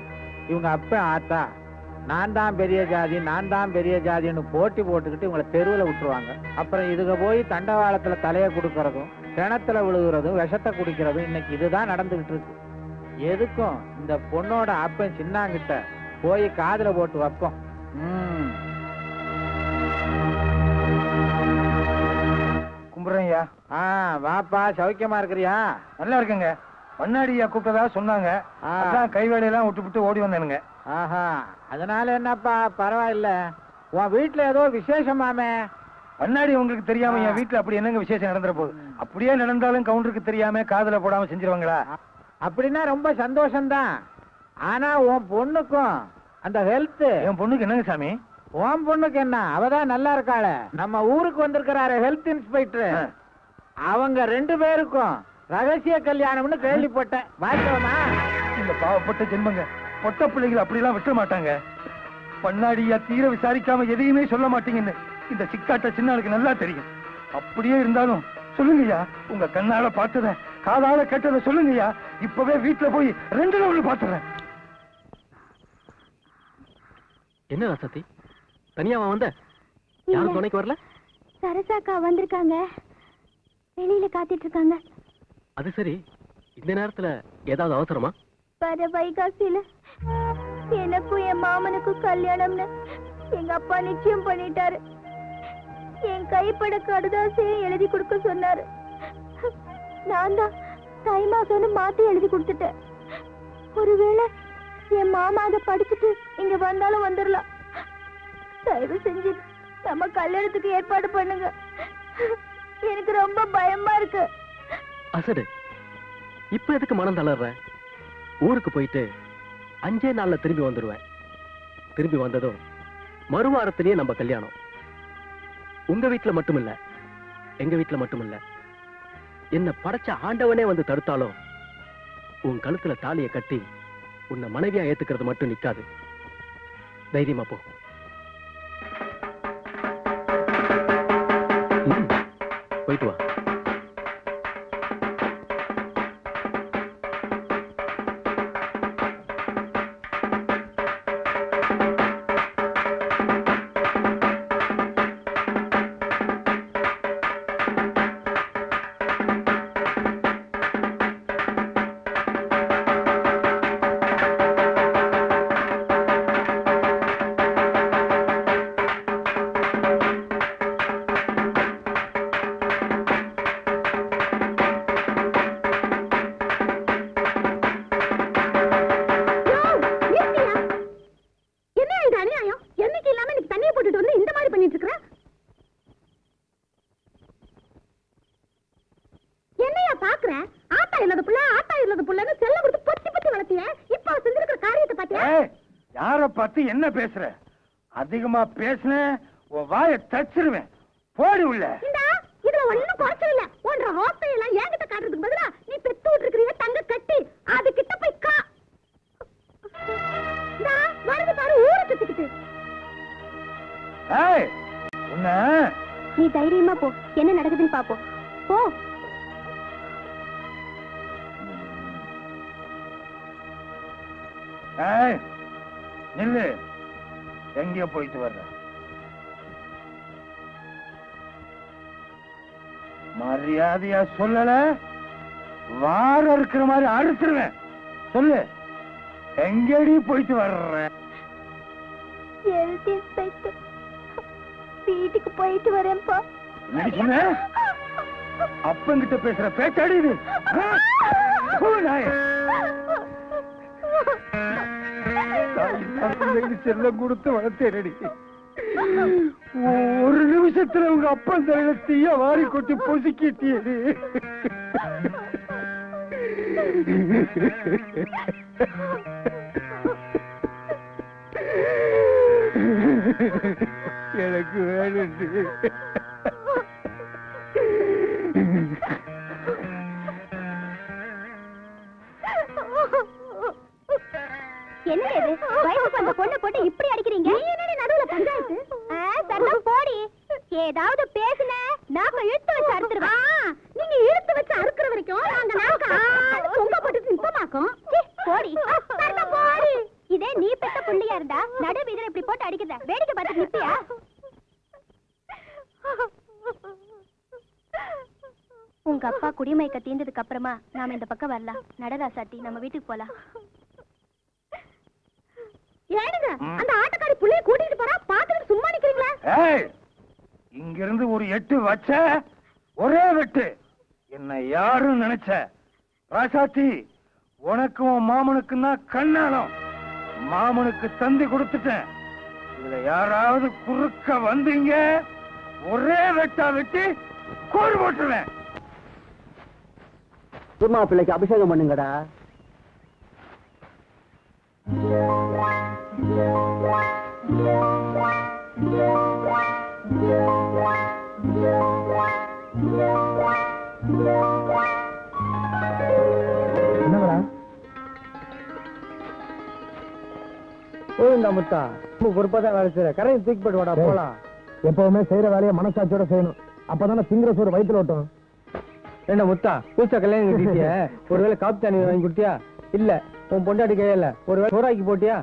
இவங்க அப்ப ஆத்தா நான் தான் பெரிய ஜாதி, நான் தான் பெரிய ஜாதின்னு போட்டி போட்டுக்கிட்டு இவங்களை தெருவில் விட்டுருவாங்க. அப்புறம் இதுக போய் தண்டவாளத்துல தலையை கொடுக்கறதும் கிணத்துல விழுகிறதும் விஷத்தை குடிக்கிறதும் இன்னைக்கு இதுதான் நடந்துகிட்டு இருக்கு. எதுக்கும் இந்த பொண்ணோட அப்பன் சின்னாங்கிட்ட போய் காதுல போட்டு வைப்போம். கும்பிடுறேன்யா. வாப்பா, சௌக்கியமா இருக்கிறியா? நல்லா இருக்குங்க. மண்ணாடியா கூப்பிட்டதா சொன்னாங்க, அதான் கைவேலையெல்லாம் விட்டு ஓடி வந்தேனுங்க. ஆஹா, அதனால என்னப்பா, பரவாயில்ல. உன் வீட்டுல ஏதோ விசேஷமாமே? மண்ணாடி உங்களுக்கு தெரியாம என் வீட்டுல அப்படி என்னங்க விசேஷம் நடந்துற போகுது? அப்படியே நடந்தாலும் கவுண்டருக்கு தெரியாம காதுல போடாம செஞ்சிருவாங்களா? அப்படின்னா ரொம்ப சந்தோஷம்தான். ஆனா உன் பொண்ணுக்கும் அந்த ஹெல்த் என் பொண்ணுக்கு என்னங்க சாமி? உன் பொண்ணுக்கு என்ன? அவதான் நல்லா இருக்காள. நம்ம ஊருக்கு வந்திருக்கிறாரு ஹெல்த் இன்ஸ்பெக்டர். அவங்க 2 பேருக்கும் ரகசிய கல்யாணம்னு கேள்விப்பட்டேன். வாய்க்கோமா? இந்த பாவப்பட்ட ஜென்மங்க பொட்ட பிள்ளைகள் அப்படிலாம் விட்ட மாட்டாங்க. பண்ணாடியா தீர விசாரிக்காம எதையுமே சொல்ல மாட்டீங்கன்னு இந்த சிக்காட்ட சின்னாளுக்கு நல்லா தெரியும். அப்படியே இருந்தாலும் சொல்லுங்கய்யா, உங்க கண்ணால பார்த்தத காதால கேட்டத சொல்லுங்கய்யா. இப்பவே வீட்டுல போய் 2 நாள் பாத்துறேன். என்ன ராசாத்தி, தனியாவா வந்த? யாரும் துணைக்கு வரல? சரசாக்கா வந்திருக்காங்க, வெளியில காத்திட்டு இருக்காங்க. அது சரி, இந்த நேரத்துல ஏதாவது அவசரமா? வர வைகாசியில எனக்கும் என் மாமனுக்கும் கல்யாணம்னு எங்க அப்பா நிச்சயம் பண்ணிட்டாரு. என் கைப்பட கடுதாசையும் எழுதி கொடுக்க சொன்னாரு. நான் தான் தை மாசம்னு மாத்தி எழுதி கொடுத்துட்டேன். ஒருவேளை என் மாமா அதை படிச்சுட்டு இங்க வந்தாலும் வந்துடலாம். தயவு செஞ்சு நம்ம கல்யாணத்துக்கு ஏற்பாடு பண்ணுங்க. எனக்கு ரொம்ப பயமா இருக்கு. அசடு, இப்ப எதுக்கு மனம் தளர்ற? ஊருக்கு போயிட்டு 5 நாள்ல திரும்பி வந்துடுவேன். திரும்பி வந்ததும் மறுவாரத்திலேயே நம்ம கல்யாணம். உங்க வீட்டுல மட்டும் இல்ல, எங்க வீட்டுல மட்டும் இல்ல, என்ன படைச்ச ஆண்டவனே வந்து தடுத்தாலும் உன் கழுத்துல தாலியை கட்டி உன்னை மனைவியா ஏத்துக்கிறது மட்டும் நிக்காது. தைரியமா போ. போயிட்டு வா. என்ன பேசுற? அதிகமா பேசுன உன் வாயை தச்சிருவேன். போடி உள்ள. இதுல ஒண்ணும் குறைச்சல் இல்ல. ஒன்ற ஹோஸ்டையெல்லாம் என்கிட்ட காட்டுறதுக்கு பதிலா நீ பெத்து விட்டுருக்கிறிய தங்க கட்டி அது கிட்ட போய் கா. வருது பாரு ஊரை சுத்திக்கிட்டு. நீ தைரியமா போ, என்ன நடக்குதுன்னு பாப்போம். போ. நில்லு, எங்கேயோ போயிட்டு வர்ற? மரியாதையா சொல்லல, வார இருக்கிற மாதிரி அறுத்துருவேன். சொல்லு, எங்கேடி போயிட்டு வர்ற? வீட்டுக்கு போயிட்டு வரேன்ப்பா. அப்பங்கிட்ட பேசுற பேச்சாடி இது? செல்லம் கொடுத்து வளர்த்தேனடி. ஒரு நிமிஷத்துல உங்க அப்பன் தலையில தீய வாரி கொட்டி பொசுக்கிட்டியடி. எனக்கு வேணும். என்ன இது? வயசுக்கு அந்த பொண்ணை போட்டு இப்படி அடிக்கிறீங்க? நீ என்னடி நடுவுல பஞ்சாயத்து? சரலாம் போடி. ஏதாவது பேசுன நாங்க இழுத்து வச்சு அறுத்துருவோம். நீங்க இழுத்து வச்சு அறுக்கிற வரைக்கும் நாங்க நாக்க தொங்க போட்டு நிப்பமாக்கும். போடி சரலாம் போடி. இதே நீ பெத்த புள்ளியா இருந்தா நடு வீதியில இப்படி போட்டு அடிக்கிறத வேடிக்கை பார்த்து நிப்பியா? உங்க அப்பா குடிமயக்க தீர்ந்ததுக்கு அப்புறமா நாம இந்த பக்கம் வரலாம். நடரா சாட்டி நம்ம வீட்டுக்கு போலாம். ஏனுங்க அந்த ஆட்டக்காரி புள்ளைய கூட்டிட்டு போறா, பாத்துட்டு சும்மா நிக்கிறீங்களா? இங்க இருந்து ஒரு 8 வச்ச ஒரே வெட்டு. என்ன யாரும் நினைச்ச? ராசாத்தி, உனக்கும் மாமனுக்கும் தான் கண்ணாலம். மாமனுக்கு தந்தி கொடுத்துட்டேன். இதுல யாராவது குறுக்க வந்தீங்க ஒரே வெட்டா வெட்டி கோடு போட்டுருவேன். சும்மா பிள்ளைக்கு அபிஷேகம் பண்ணுங்கடா. என்னங்கடா போயிருந்தா முத்தா பொறுப்பாதான் வேலை செய்யற கரையை தூக்கி போட்டு வாடா போலாம். எப்பவுமே செய்யற வேலையை மனசாட்சியோட செய்யணும், அப்பதானே திங்கிற சோறு வயிற்றுல ஓட்டும். என்ன முத்தா பூச்சா கல்யாணம் கட்டிட்டிய, ஒருவேளை காப்பி தண்ணி வாங்கி கொடுத்தியா? இல்ல உன் பொண்டாட்டி கையில ஒருவேளை சோறாக்கி போட்டியா?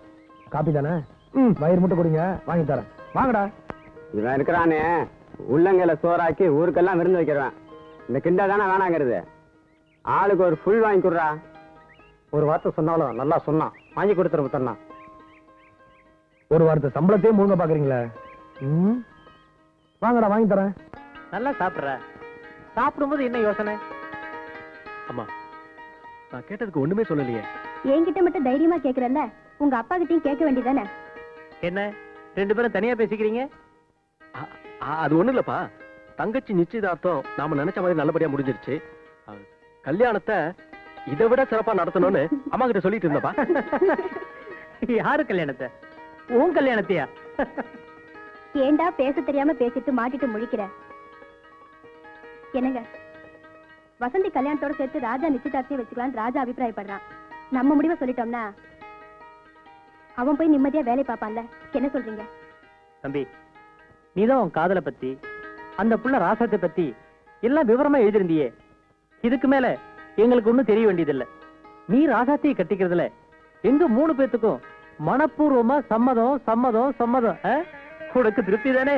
காப்பி தானே, வயிறு மட்டும் கொடுங்க வாங்கி தரேன். வாங்கடா. இவன் இருக்கிறானே உள்ளங்கையில சோறாக்கி ஊருக்கெல்லாம் விருந்து வைக்கிறவன். இந்த கிண்டா தானே வேணாங்கிறது. ஆளுக்கு ஒரு ஃபுல் வாங்கி கொடுறா. ஒரு வார்த்தை சொன்னாலும் நல்லா சொன்னான், வாங்கி கொடுத்துற முத்தண்ணா. ஒரு வார்த்தை சம்பளத்தையும் முழுங்க பாக்குறீங்களே. வாங்கடா வாங்கி தரேன். நல்லா சாப்பிடுற, சாப்பிடும்போது என்ன யோசனை? அம்மா நான் கேட்டதுக்கு ஒண்ணுமே சொல்லலையே. என்கிட்ட மட்டும் தைரியமா கேக்குறல்ல, உங்க அப்பா கிட்டயும் கேட்க வேண்டியதானே? என்ன ரெண்டு பேரும் தனியா பேசிக்கிறீங்க? அது ஒண்ணு இல்லப்பா, தங்கச்சி நிச்சயதார்த்தம் நாம நினைச்ச மாதிரி நல்லபடியா முடிஞ்சிருச்சு. கல்யாணத்தை இதை விட சிறப்பா நடத்தணும்னு அம்மா கிட்ட சொல்லிட்டு இருந்தப்பா. யாரு கல்யாணத்தை? உன் கல்யாணத்தையா? ஏண்டா பேச தெரியாம பேசிட்டு மாட்டிட்டு முழிக்கிற? என்னங்க, வசந்தி கல்யாணத்தோட சேர்த்து ராஜா நிச்சயதார்த்தியை வச்சுக்கலான்னு ராஜா அபிப்பிராயப்படுறான். நம்ம முடிவை சொல்லிட்டோம்னா அவன் போய் நிம்மதியா வேலை பார்ப்பான்ல. என்ன சொல்றீங்க? தம்பி, நீதான் உன் காதலை பத்தி, அந்த புள்ள ராசத்தை பத்தி எல்லாம் விவரமா எழுதிருந்தியே. இதுக்கு மேல எங்களுக்கு ஒண்ணும் தெரிய வேண்டியதில்லை. நீ ராசாத்தியை கட்டிக்கிறதுல எங்க 3 பேத்துக்கும் மனப்பூர்வமா சம்மதம் சம்மதம் சம்மதம். உனக்கு திருப்தி தானே?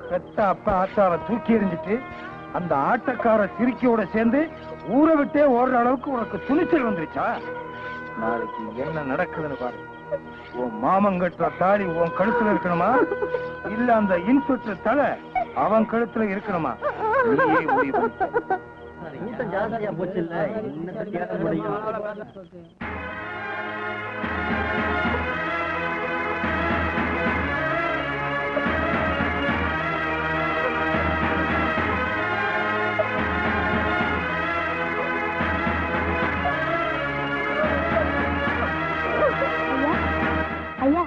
பெத்த அப்பா ஆத்தாவை தூக்கி எறிஞ்சிட்டு அந்த ஆட்டக்கார சிரிக்கியோட சேர்ந்து ஊரை விட்டே ஓடுற அளவுக்கு உனக்கு துணிச்சல் வந்துருச்சா? நாளைக்கு என்ன நடக்குதுன்னு பாரு. உன் மாமங்கட்டுற தாலி உன் கழுத்துல இருக்கணுமா, இல்ல அந்த இன்ஸ்பெக்டர் தலை அவன் கழுத்துல இருக்கணுமா? நீயே முடிவு. ஜாஸ்தியா போச்சு இல்ல, என்ன கேட்க முடியும்? ஐயா,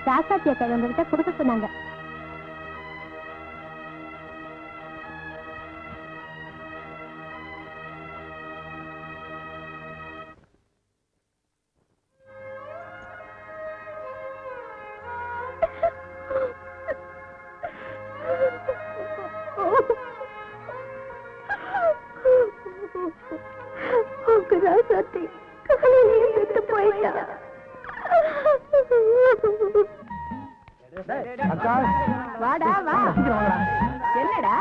ராசாத்தி அக்கா உங்ககிட்ட கொடுக்க சொன்னாங்க. ராசாத்தி காலையிலேயே செத்து போயிட்டா. வாடா வா. என்னடா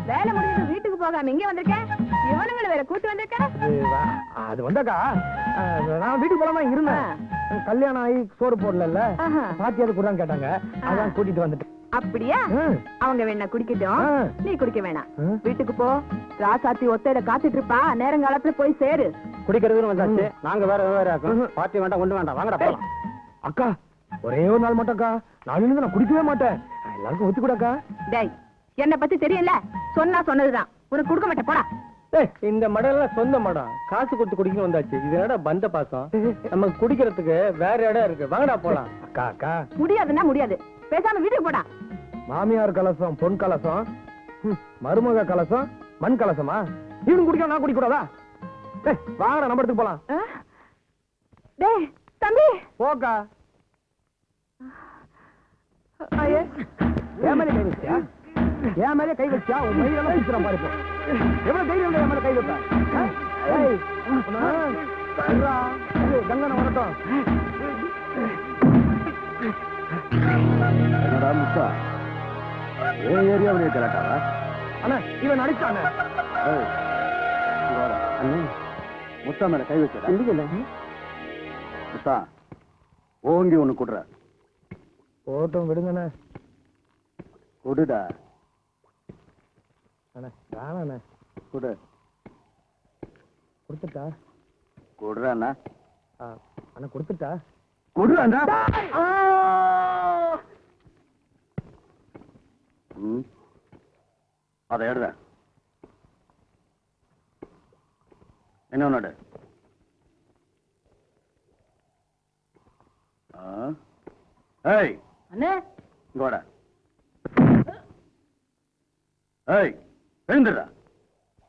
வேலை முடிஞ்சு வீட்டுக்கு போகாம இங்க வந்திருக்கேன்? இவனுங்களை வேற கூட்டு வந்திருக்கேன். அது வந்தாக்கா நான் வீட்டுக்கு போலாமா இருந்தேன். கல்யாணம் ஆகி சோறு போடல, பாத்தியாவது கூட கேட்டாங்க, அதான் கூட்டிட்டு வந்துட்டேன். அப்படியா? அவங்க வேணா குடிக்கட்டும், நீ குடிக்க வேணாம். வீட்டுக்கு போ. ராசாத்தி ஒத்தையில காத்துட்டு இருப்பா, நேரங்காலத்துல போய் சேரு. குடிக்கிறதுன்னு வந்தாச்சு, நாங்க வேற வேற பாட்டி வேண்டாம் ஒண்ணு வேண்டாம், வாங்கடா போலாம். அக்கா ஒரே ஒரு நாள் மட்டும்க்கா, நாளையிலிருந்து நான் குடிக்கவே மாட்டேன். எல்லாருக்கும் ஒத்து கூடக்கா. டேய், என்ன பத்தி தெரியல, சொன்னா சொன்னதுதான், உனக்கு கொடுக்க மாட்டேன் போடா. இந்த மடம் சொந்த மடம், காசு கொடுத்து குடிக்கணும் வந்தாச்சு. இது என்னடா பந்த பாசம்? நம்ம குடிக்கிறதுக்கு வேற இடம் இருக்கு, வாங்கடா போலாம். அக்கா அக்கா முடியாதுன்னா முடியாது, பேசாம வீட்டுக்கு போடா. மாமியார் கலசம் பொன் கலசம், மருமக கலசம் மண் கலசமா? இவனு குடிக்க நான் குடிக்க கூடாதா? வாங்கடா நம்ம இடத்துக்கு போலாம். டேய் தம்பி போக்கா. என் மேலே கை வச்சியா? என் மேலே கை வச்சா உன் மயிரெல்லாம் சுத்துறான் பாரு. எவ்வளவு தைரியம் என் மேலே கை வைப்ப? கங்கன வரட்டும். என்னடா முத்தா, ஏன் ஏரியாவிலே கலாட்டாவா? அண்ணா இவன் அடிச்சானே. முத்தா மேல கை வச்சா இல்ல முத்தா, ஓங்கி ஒண்ணு குடுற. போட்டும் விடுங்கண்ணே. குடுடா. அண்ணா வேணாண்ணே. குடு. கொடுத்துட்டா? குடுறாண்ணா. அண்ணா கொடுத்துட்டா? குடுறாண்ணா. அதை எடுற. என்ன ஒண்ணு ஏய் அண்ணே இங்க வாடா. ஏய் எழுந்துடா.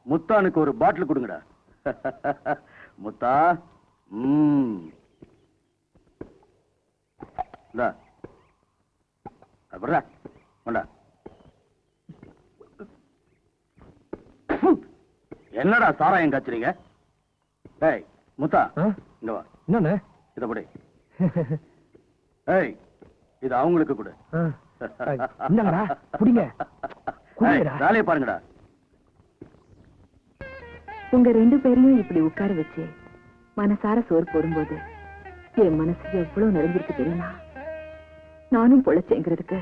முத்தானுக்கு ஒரு பாட்டில் கொடுங்கடா. முத்தா. அப்புறம் வேண்டா. என்னடா சாராயம் காய்ச்சறீங்க? ஏய் முத்தா இங்க வா. என்ன இத படி. ஏய் இது அவங்களுக்கு கொடு. என்னடா புடிங்க. வேலையை பாருங்கடா. உங்க 2 பேரையும் இப்படி உட்கார வச்சு மனசார சோறு போடும்போது என் மனசு எவ்வளவு நிறைஞ்சிருக்கு தெரியுமா? நானும் பொழைச்சேங்கிறதுக்கு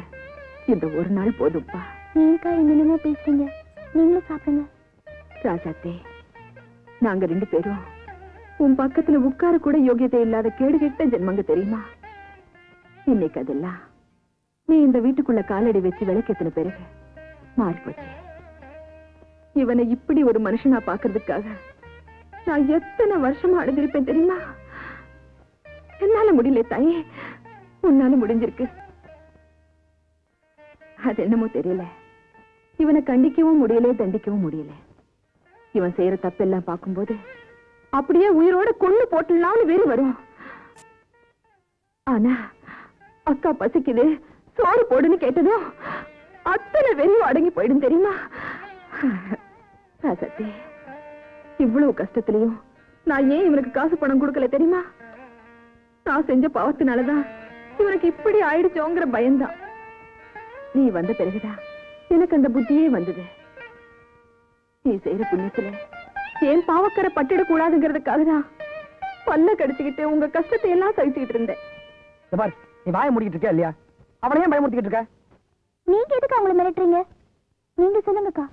இந்த ஒரு நாள் போதும்பா. நீங்கா என்னென்னமோ பேசுறீங்க, நீங்களும் சாப்பிடுங்க. ராஜாத்தே, நாங்க 2 பேரும் உன் பக்கத்துல உட்கார கூட யோகியத்தை இல்லாத கேடு கெட்ட ஜென்மங்க தெரியுமா? இன்னைக்கு அதெல்லாம் நீ இந்த வீட்டுக்குள்ள காலடி வச்சு விளக்கெத்தின பிறகு மாறி போச்சு. இவனை இப்படி ஒரு மனுஷனா பாக்குறதுக்காக நான் எத்தனை வருஷமா அடைஞ்சிருப்பேன் தெரியுமா? என்னால முடியல தாயே, உன்னால முடிஞ்சிருக்கு. அது என்னமோ தெரியல, இவனை கண்டிக்கவும் முடியல, தண்டிக்கவும் முடியல. இவன் செய்யற தப்பெல்லாம் பார்க்கும்போது அப்படியே உயிரோட கொண்டு போட்டலாம்னு வெறி வரும். ஆனா அக்கா பசிக்குது சோறு போடுன்னு கேட்டதும் அத்தனை வெறியும் அடங்கி போயிடும் தெரியுமா? ராசத்தே, இவ்வளவு கஷ்டத்திலையும் நான் ஏன் இவனுக்கு காசு பணம் கொடுக்கல தெரியுமா? நான் செஞ்ச பாவத்தினாலதான் இவனுக்கு இப்படி ஆயிடுச்சோங்கிற பயம்தான். நீ வந்த பிறகுதான் எனக்கு அந்த புத்தியே வந்தது. நீ செய்யற புண்ணியத்துல ஏன் பாவக்கரை பட்டிடக் கூடாதுங்கிறதுக்காக தான் பல்ல கடிச்சுக்கிட்டு உங்க கஷ்டத்தை எல்லாம் சகிச்சுக்கிட்டு இருந்தேன். நீ வாய முடிக்கிட்டு இருக்க இல்லையா? அவளையே பயமுறுத்திக்கிட்டு இருக்க. நீங்க எதுக்கு அவங்கள மிரட்டுறீங்க? நீங்க சொல்லுங்கக்கா.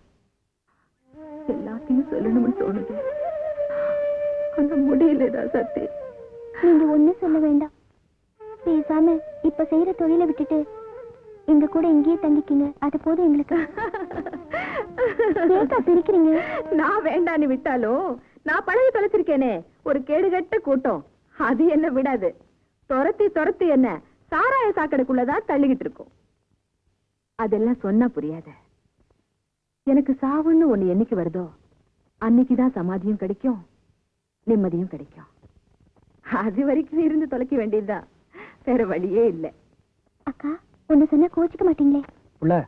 எல்லாத்தையும் சொல்லணும்னு தோணுது, ஆனா முடியலடா சத்தி. நீங்க ஒண்ணும் சொல்ல வேண்டாம். பேசாம இப்ப செய்யற தொழிலை விட்டுட்டு எங்க கூட இங்கேயே தங்கிக்கிங்க, அது போதும் எங்களுக்கு. ஏக்கா சிரிக்கிறீங்க? நான் வேண்டான்னு விட்டாலும் நான் பழகி தொலைச்சிருக்கேனே ஒரு கேடுகட்ட கூட்டம், அது என்ன விடாது. துரத்தி துரத்தி என்ன சாராய சாக்கடைக்குள்ளதான் தள்ளிக்கிட்டு இருக்கும். அதெல்லாம் சொன்னா புரியாத. எனக்கு சாவுன்னு ஒண்ணு என்னைக்கு வருதோ அன்னைக்குதான் சமாதியும் கிடைக்கும், நிம்மதியும் கிடைக்கும். அது வரைக்கும் இருந்து தொலைக்க வேண்டியதுதான், வேற வழியே இல்லை. அக்கா ஒண்ணு சொன்னா கோச்சிக்க மாட்டீங்களே?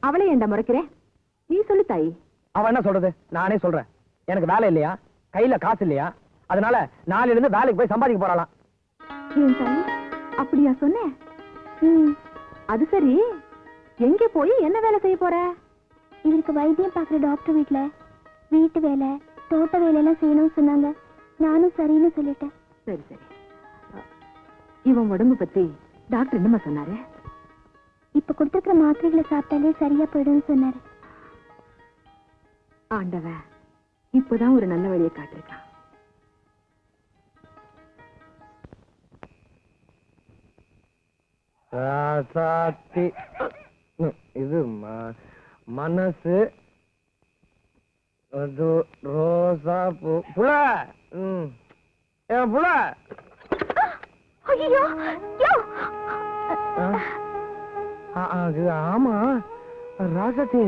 அவளை ஏண்டா முறைக்கிறேன்? நீ சொல்லு தாயி. அவன் என்ன சொல்றது? நானே சொல்றேன். எனக்கு வேலை இல்லையா, கையில காசு இல்லையா, அதனால நாளையில இருந்து வேலைக்கு போய் சம்பாதிக்க போறாளாம். ஏன் தாயி அப்படியா சொன்னேன்? அது சரி, எங்க போய் என்ன வேலை செய்ய போற? இவருக்கு வைத்தியம் பாக்குற டாக்டர் வீட்டுல வீட்டு வேலை தோட்ட வேலையெல்லாம் செய்யணும்னு சொன்னாங்க. நானும் சரின்னு சொல்லிட்டேன். சரி சரி. இவன் உடம்பு பத்தி டாக்டர் என்னமா சொன்னாரு? இப்ப கொடுத்துருக்கிற மாத்திரைகளை சாப்பிட்டாலே சரியா போயிடும்னு சொன்னாரு. ஆண்டவன் இப்பதான் ஒரு நல்ல வழியை காட்டிருக்கான். இது மனசு ரோசா பூ புல புல. ஆமா ராசாத்தி,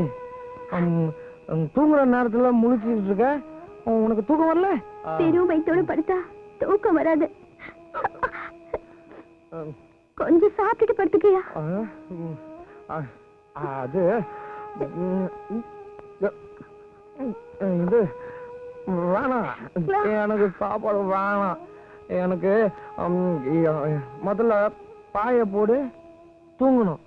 தூங்குற நேரத்துல முழிச்சுட்டு இருக்க, உனக்கு தூக்கம் வரல? பெரும் வயிற்றோட படுத்தா தூக்கம் வராது. கொஞ்சம் சாப்பிட்டுட்டு படுத்துக்கியா? அது இது வேணாம், எனக்கு சாப்பாடு வேணாம். எனக்கு முதல்ல பாய போடு, தூங்கணும்.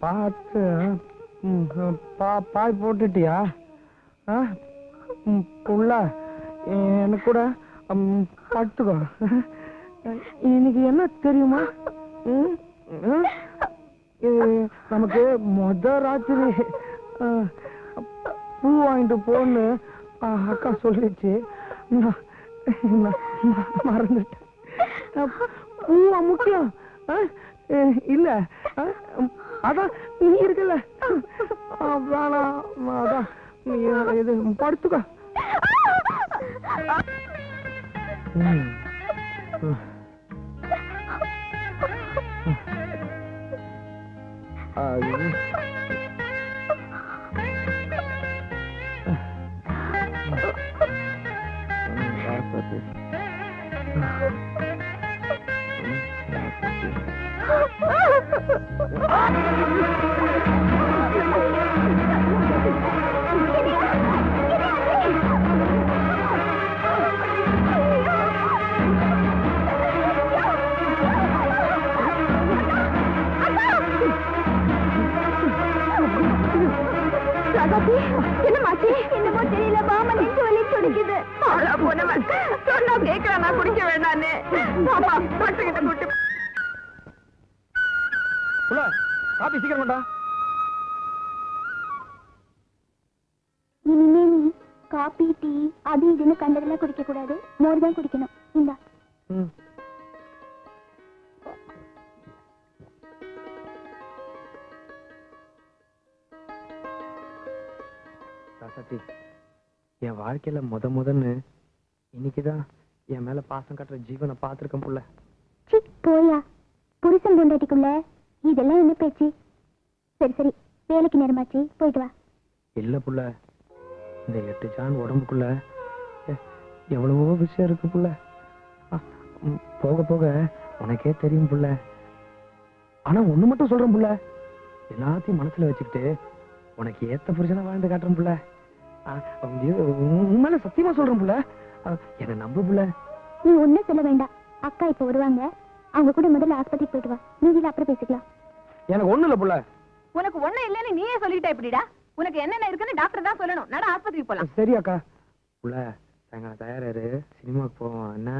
பார்த்து பாய் போட்டுட்டியா? புள்ள எனக்கு கூட படுத்துக்கோ. இன்னைக்கு என்ன தெரியுமா, நமக்கு ராத்திரி பூ வாங்கிட்டு போன்னு அக்கா சொல்லிச்சு, மறந்துட்டேன். பூவா முக்கியம் இல்ல, அதான் நீ இருக்கல, வேணாம், அதான் இது படுத்துக்கோ. என்னமாச்சு? என்னமோ தெரியல, மாமா நெஞ்சு வலி துடிக்குது. சொன்னா கேட்கிறேன், நான் குடிக்க வேண்டான்னு. பாப்பா டாக்டர் கிட்ட கூட்டு காபி சீக்கிரம் கொண்டா. இனிமே நீ காபி டீ அது இதுன்னு கண்டதெல்லாம் குடிக்க கூடாது, மோர் தான் குடிக்கணும். இந்தா. என் வாழ்க்கையில முதன்னு இன்னைக்குதான் என் மேல பாசம் கட்டுற ஜீவனை பார்த்திருக்கேன் புள்ள. போயா, புருஷன் பொண்டாட்டிக்குள்ள இதெல்லாம் என்ன பேச்சு? சரி சரி, வேலைக்கு நேரமாச்சு, போயிட்டு வா. இல்ல புள்ள, இந்த 8 ஜான் உடம்புக்குள்ள எவ்வளவோ விஷயம் இருக்கு புள்ள. போக போக உனக்கே தெரியும் புள்ள. ஆனா ஒண்ணு மட்டும் சொல்றேன் புள்ள, எல்லாத்தையும் மனசுல வச்சுக்கிட்டு உனக்கு ஏத்த புருஷனா வாழ்ந்து காட்டுறேன் புள்ள. உண்மையில சத்தியமா சொல்றேன் புள்ள, என்ன நம்ப புள்ள. நீ ஒண்ணும் சொல்ல வேண்டாம், அக்கா இப்ப வருவாங்க, அவங்க கூட முதல்ல ஆஸ்பத்திரிக்கு போயிட்டு வா, நீதியில அப்புறம் பேசிக்கலாம். எனக்கு ஒண்ணு இல்ல புள்ள. உனக்கு ஒண்ணு இல்லன்னு நீயே சொல்லிட்ட எப்படிடா? உனக்கு என்னென்ன இருக்குன்னு டாக்டர் தான் சொல்லணும். நட ஆஸ்பத்திரிக்கு போலாம். சரி அக்கா. புள்ள சாயங்காலம் தயாராரு, சினிமாக்கு போவோம் என்ன?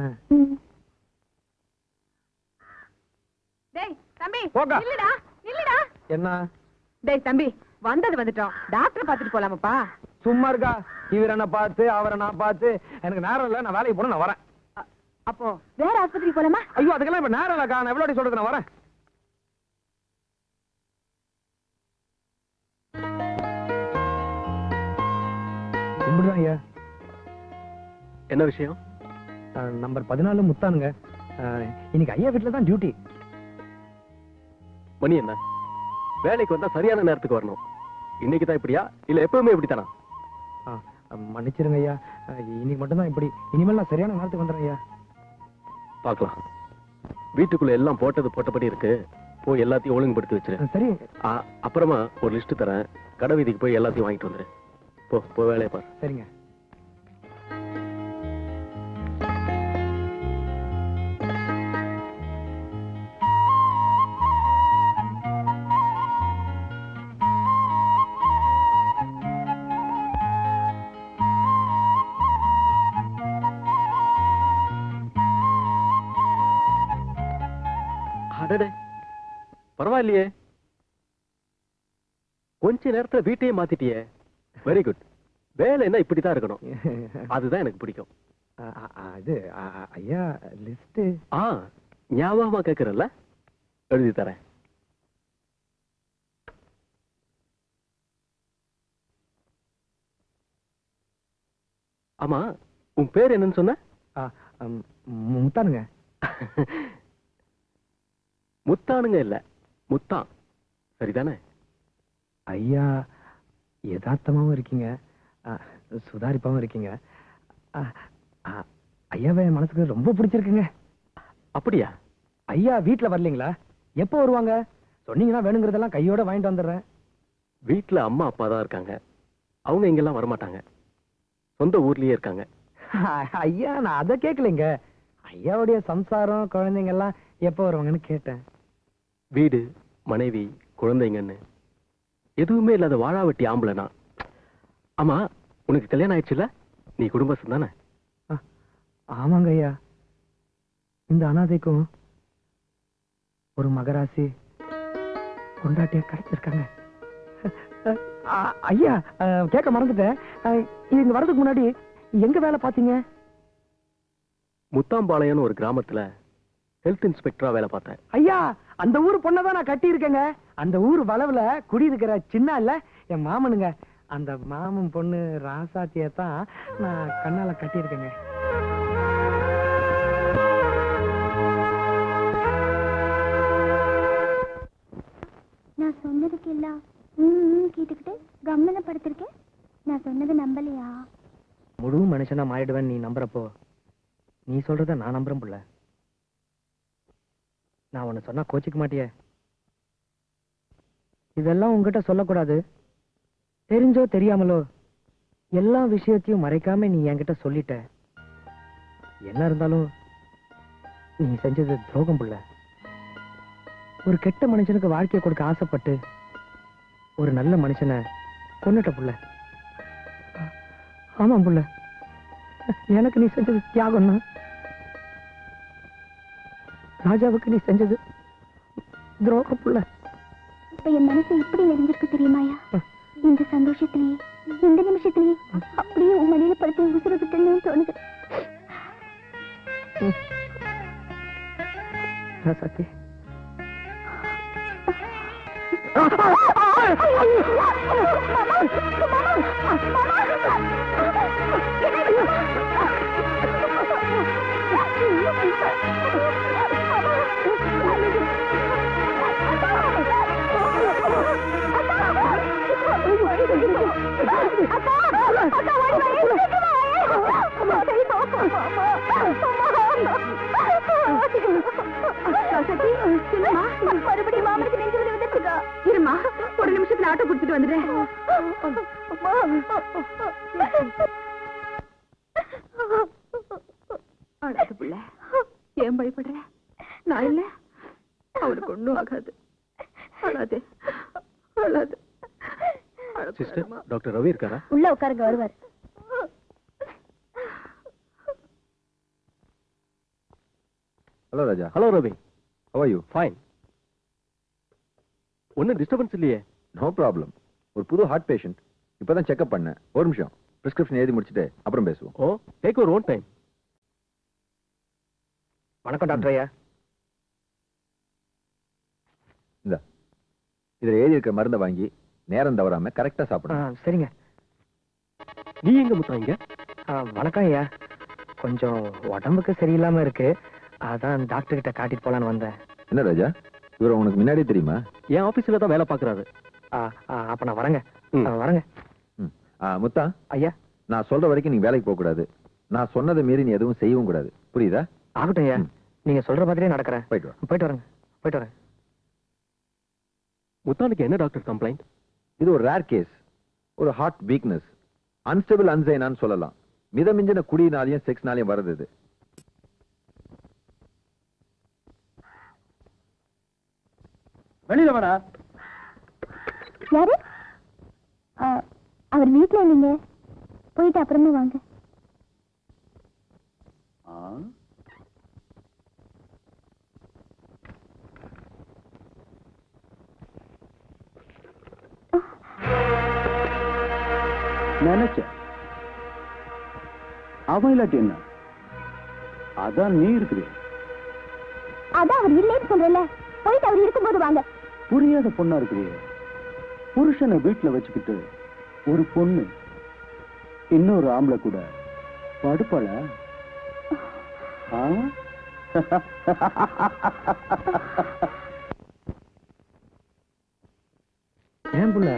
டேய் தம்பி, போக்கா. இல்லடா இல்லடா. என்ன? டேய் தம்பி, வந்தது வந்துட்டோம், டாக்டர் பாத்துட்டு போலாமாப்பா? சும்மா இருக்கா? இவரை நான் பார்த்து அவரை நான் பார்த்து எனக்கு நேரம் இல்ல, நான் வேலைக்கு போன, நான் வரேன். அப்போ வேற ஆஸ்பத்திரிக்கு போலாமா? ஐயோ அதுக்கெல்லாம் இப்ப நேரம் இல்லக்கா, நான் எவ்வளவு சொல்றது, நான் வரேன். கும்பிடுதான் ஐயா. என்ன விஷயம்? நம்பர் 14 முத்தானுங்க. இன்னைக்கு ஐயா வீட்டுல தான் டியூட்டி. மணி என்ன? வேலைக்கு வந்தா சரியான நேரத்துக்கு வரணும். இன்னைக்கு தான் இப்படியா இல்ல எப்பவுமே இப்படித்தானா? மன்னிச்சிருங்க ஐயா, இன்னைக்கு மட்டும்தான் இப்படி. இனிமேல் நான் சரியான நேரத்துக்கு வந்துடுறேன் ஐயா. பார்க்கலாம். வீட்டுக்குள்ள எல்லாம் போட்டது போட்டபடி இருக்கு, போய் எல்லாத்தையும் ஒழுங்குபடுத்தி வச்சிரு. சரி. அப்புறமா ஒரு லிஸ்ட் தரேன், கடை வீதிக்கு போய் எல்லாத்தையும் வாங்கிட்டு வந்துரு. போ வேலையை பாரு. சரிங்க. பரவாயில்லையே, கொஞ்ச நேரத்துல வீட்டையே மாத்திட்டியே. Very good. வேலை என்ன இப்படித்தான் இருக்கணும், அதுதான் எனக்கு பிடிக்கும். அது ஐயா லிஸ்ட் ஞாபகமா கேக்குறல்ல, எழுதி தரேன். ஆமா, உன் பேர் என்னன்னு சொன்ன? முத்தானுங்க. முத்தானுங்க இல்ல, முத்தான். சரிதானே? ஐயா யதார்த்தமாவும் இருக்கீங்க, சுதாரிப்பாவும் இருக்கீங்க. ஐயாவை என் மனசுக்கு ரொம்ப பிடிச்சிருக்குங்க. அப்படியா? ஐயா வீட்டுல வரலீங்களா? எப்போ வருவாங்க? சொன்னீங்கன்னா வேணுங்கிறதெல்லாம் கையோட வாங்கிட்டு வந்துடுறேன். வீட்டுல அம்மா அப்பா தான் இருக்காங்க, அவங்க இங்கெல்லாம் வரமாட்டாங்க, சொந்த ஊர்லயே இருக்காங்க. ஐயா நான் அதை கேட்கலைங்க, ஐயாவுடைய சம்சாரம் குழந்தைங்க எல்லாம் எப்போ வருவாங்கன்னு கேட்டேன். வீடு மனைவி குழந்தைங்கன்னு எதுவுமே இல்லாத வாழாவட்டி ஆம்பளைனா. ஆமா, உனக்கு கல்யாணம் ஆயிடுச்சுல, நீ குடும்பஸ்தன் தானே? ஆமாங்க ஐயா, இந்த அனாதைக்கும் ஒரு மகராசி கொண்டாட்டியா கிடைச்சிருக்காங்க. ஐயா கேட்க மறந்துட்டேன், இங்க வர்றதுக்கு முன்னாடி எங்க வேலை பாத்தீங்க? முத்தாம்பாளையம் ஒரு கிராமத்துல ஹெல்த் இன்ஸ்பெக்டரா வேலை பார்த்தேன். ஐயா அந்த ஊர் பொண்ணதான் நான் கட்டி இருக்கேங்க. அந்த ஊர் வளவுல குடியிருக்கிற சின்ன இல்ல என் மாமனுங்க. அந்த மாமன் பொண்ணு ராசாத்தியத்தான் நான் கண்ணால கட்டியிருக்கேங்க. நான் சொன்னதுக்கு எல்லாம் கேட்டுக்கிட்டு கம்மனை படுத்திருக்கேன். நான் சொன்னது நம்பலையா? முழு மனுஷனா மாறிடுவேன் நீ நம்புறப்போ நீ சொல்றத நான் நம்புறேன் புள்ள. நான் உன்னை சொன்னா கோச்சிக்க மாட்டிய? இதெல்லாம் உங்ககிட்ட சொல்லக்கூடாது. தெரிஞ்சோ தெரியாமலோ எல்லா விஷயத்தையும் மறைக்காம நீ என்கிட்ட சொல்லிட்ட. என்ன இருந்தாலும் நீ செஞ்சது துரோகம் புள்ள. ஒரு கெட்ட மனுஷனுக்கு வாழ்க்கையை கொடுக்க ஆசைப்பட்டு ஒரு நல்ல மனுஷனை கொன்னுட்ட புள்ள. ஆமாம் புள்ள, எனக்கு நீ செஞ்சது தியாகம் தான். ராஜாவுக்கு நீ செஞ்சது துரோகம் புள்ள. இப்ப என் மனசு இப்படி நெறிஞ்சிருக்கு தெரியுமாயா? இந்த சந்தோஷத்திலேயே இந்த நிமிஷத்திலேயே அப்படியே உன் மடியில படுத்து உசுர விட்டுன்னு தோணுது. சக்தி மறுபடியும் மாமனுக்கு நெஞ்சு வலி வந்துருக்கா? இருமா, ஒரு நிமிஷத்துல ஆட்டோ குடுத்துட்டு வந்துடுறேன். அழாது புள்ள, ஏன் பயப்படுற? நான் இல்ல, அவனுக்கு ஒண்ணும் ஆகாது. அழாது அழாது. சிஸ்டர், டாக்டர் ரவி இருக்காரா? உள்ள உட்காருங்க, வருவார். Hello Raja. Hello Ravi. How are you? Fine. ஒன்னும் டிஸ்டர்பன்ஸ் இல்லையே? No problem. ஒரு புது ஹார்ட் பேஷண்ட். இப்பதான் செக்அப் பண்ணேன். ஒரு நிமிஷம், பிரிஸ்கிரிப்ஷன் எழுதி முடிச்சிட்டு அப்புறம் பேசுவோம். ஓ, டேக் யுவர் ஓன் டைம். வணக்கம் டாக்டர் ஐயா. இந்த இதுல எழுதி இருக்க மருந்தை வாங்கி நேரம் தவறாம கரெக்டா சாப்பிடணும். சரிங்க. நீ எங்க முத்தா இங்க? வணக்கம் ஐயா. கொஞ்சம் உடம்புக்கு சரியில்லாம இருக்கு, அதான் டாக்டர் கிட்ட காட்டிட்டு போலான்னு வந்தேன். என்ன ராஜா, இவர் உனக்கு முன்னாடி தெரியுமா? என் ஆபீஸ்ல தான் வேலை பாக்குறாரு. அப்ப நான் வரேங்க. வரேங்க. முத்தா ஐயா, நான் சொல்ற வரைக்கும் நீ வேலைக்கு போக கூடாது. நான் சொன்னதை மீறி நீ எதுவும் செய்யவும் கூடாது. புரியுதா? ஆகட்டும் ஐயா, நீங்க சொல்ற மாதிரியே நடக்கிறேன். போயிட்டு வா. போயிட்டு வரேங்க. போயிட்டு வரேன். முத்தானுக்கு என்ன டாக்டர் கம்ப்ளைண்ட்? இது ஒரு ரேர் கேஸ். ஒரு ஹார்ட் வீக்னஸ், அன்ஸ்டேபிள் அன்சைனான்னு சொல்லலாம். மிதமிஞ்சின குடியினாலையும் செக்ஸ்னாலையும் வருது இது. வெளியில வாடா. யாரு? அவர் வீட்டுல இல்லைங்க, போயிட்டு அப்புறமா வாங்க. நினைச்ச அவன் இல்லாட்டி என்ன? அதான் நீ இருக்கிற. அதான் அவர் இல்லைன்னு சொல்றல, போயிட்டு அவர் இருக்கும்போது வாங்க. புரியாத பொண்ணா இருக்கிறிய. புருஷனை வீட்டுல வச்சுக்கிட்டு ஒரு பொண்ணு இன்னொரு ஆம்பளை கூட படுப்பாள? ஏன் புள்ள,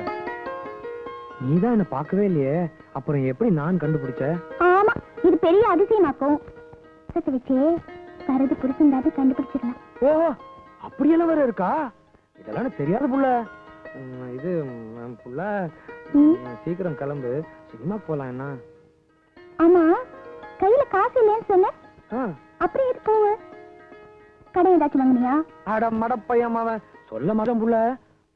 நீதான் என்ன பார்க்கவே இல்லையே, அப்புறம் எப்படி நான் கண்டுபிடிச்ச? ஆமா, இது பெரிய அதிசயமாக்கும். சத்து வச்சே கருது புருஷன் கண்டுபிடிச்சிடலாம். ஓ, அப்படியெல்லாம் வேற இருக்கா? இதெல்லாம் எனக்கு தெரியாத புள்ள. இது புள்ள, சீக்கிரம் கிளம்பு, சினிமா போலாம். என்ன? ஆமா, கையில காசு இல்லைன்னு சொன்ன, அப்புறம் எது போவ? கடை ஏதாச்சும் வாங்கினியா? அட மடப்பையன் அவன் சொல்ல மாட்டான் புள்ள.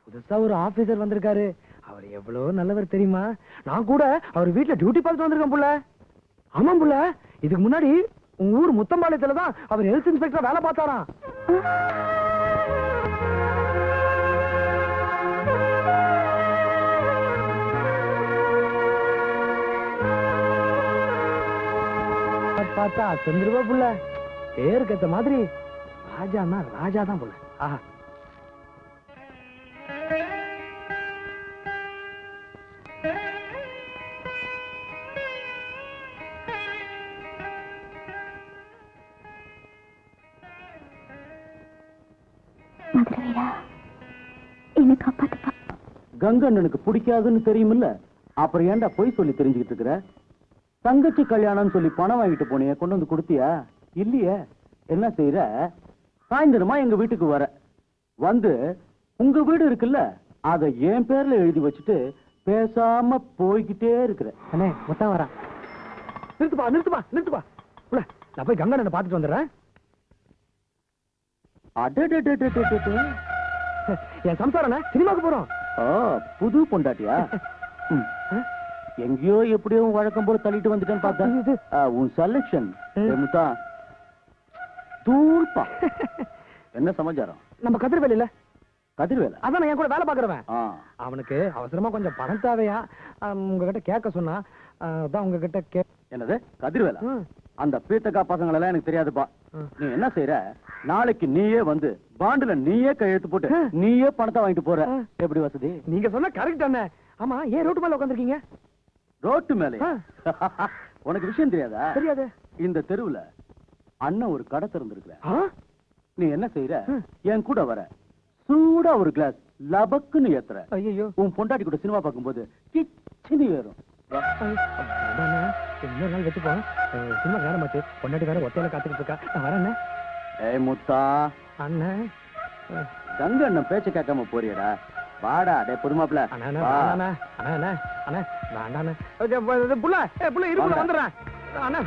புதுசா ஒரு ஆபீசர் வந்திருக்காரு, அவர் எவ்வளவு நல்லவர் தெரியுமா? நான் கூட அவர் வீட்டுல டியூட்டி பார்த்துட்டு வந்திருக்கேன் புள்ள. ஆமாம் புள்ள, இதுக்கு முன்னாடி உங்க ஊர் முத்தம்பாளையத்துல தான் அவர் ஹெல்த் இன்ஸ்பெக்டர் வேலை பார்த்தாராம். பார்த்தா செஞ்சிருவா புள்ள. பேருக்கு ஏத்த மாதிரி ராஜானா ராஜா தான் புள்ள. ஆஹா, ஐயா என்ன காப்பாத்துப்பா. கங்கண்ணனுக்கு பிடிக்காதுன்னு தெரியுமில்ல, அப்புறம் ஏன்டா போய் சொல்லி தெரிஞ்சுக்கிட்டு இருக்கிற? தங்கச்சி கல்யாணம்னு சொல்லி பணம் வாங்கிட்டு போனிய, கொண்டு வந்து கொடுத்தியா? இல்லையே. என்ன செய்யற? சாயந்தரமா எங்க வீட்டுக்கு வர வந்து உங்க வீடு இருக்குல்ல, அதை என் பேர்ல எழுதி வச்சுட்டு பேசாம போய்கிட்டே இருக்கிற. அண்ணே மொத்தம் வரா. நிறுத்துப்பா நிறுத்துப்பா நிறுத்துப்பா. நான் போய் கங்கண்ணனை பார்த்துட்டு வந்துடுறேன். என் சம்சாரண்ணே சினிமாவுக்கு போறோம். புது பொண்டாட்டியா? எங்கேயோ எப்படியோ வழக்கம் போல தள்ளிட்டு வந்துட்டேன்னு பார்த்தேன். உன் செலக்ஷன் முத்தா தூள்பா. என்ன சமாச்சாரம்? நம்ம கதிர்வேல் இல்ல, கதிர்வேல அதான் என் கூட வேலை பாக்குறவன். அவனுக்கு அவசரமா கொஞ்சம் பணம் தேவையா, உங்ககிட்ட கேட்க சொன்னா. அதான் உங்ககிட்ட என்னது கதிர்வேலா? அந்த பீத்தக்கா பசங்கள் எல்லாம் எனக்கு தெரியாதுப்பா. நீ என்ன செய்யற, நாளைக்கு நீயே வந்து பாண்டுல நீயே கையெழுத்து போட்டு நீயே பணத்தை வாங்கிட்டு போற. எப்படி வசதி? நீங்க சொன்ன கரெக்ட் தானே. ஆமா, ஏன் ரோட்டு மேல உட்காந்துருக்கீங்க? ரோட்டு மேல? உனக்கு விஷயம் தெரியாதா? தெரியாது. இந்த தெருவுல அண்ணன் ஒரு கடை திறந்திருக்கிற. நீ என்ன செய்யற, என் கூட வர சூடா ஒரு கிளாஸ் லபக்குன்னு ஏத்துற. ஐயோ, உன் பொண்டாட்டி கூட சினிமா பார்க்கும்போது கிச்சினி ஏறும். இன்னொரு நாள் வெட்டு போறேன். சினிமா நேரமாச்சு, பொண்டாட்டி வேற ஒத்தையில காத்துக்கிட்டு இருக்கா. நான் வரேன். ஏய் முத்தா அண்ணன், கங்க அண்ணன் பேச்ச கேட்காம போறியடா. வாடா டே புதுமாப்ல. வந்துடுறேன் அண்ணா.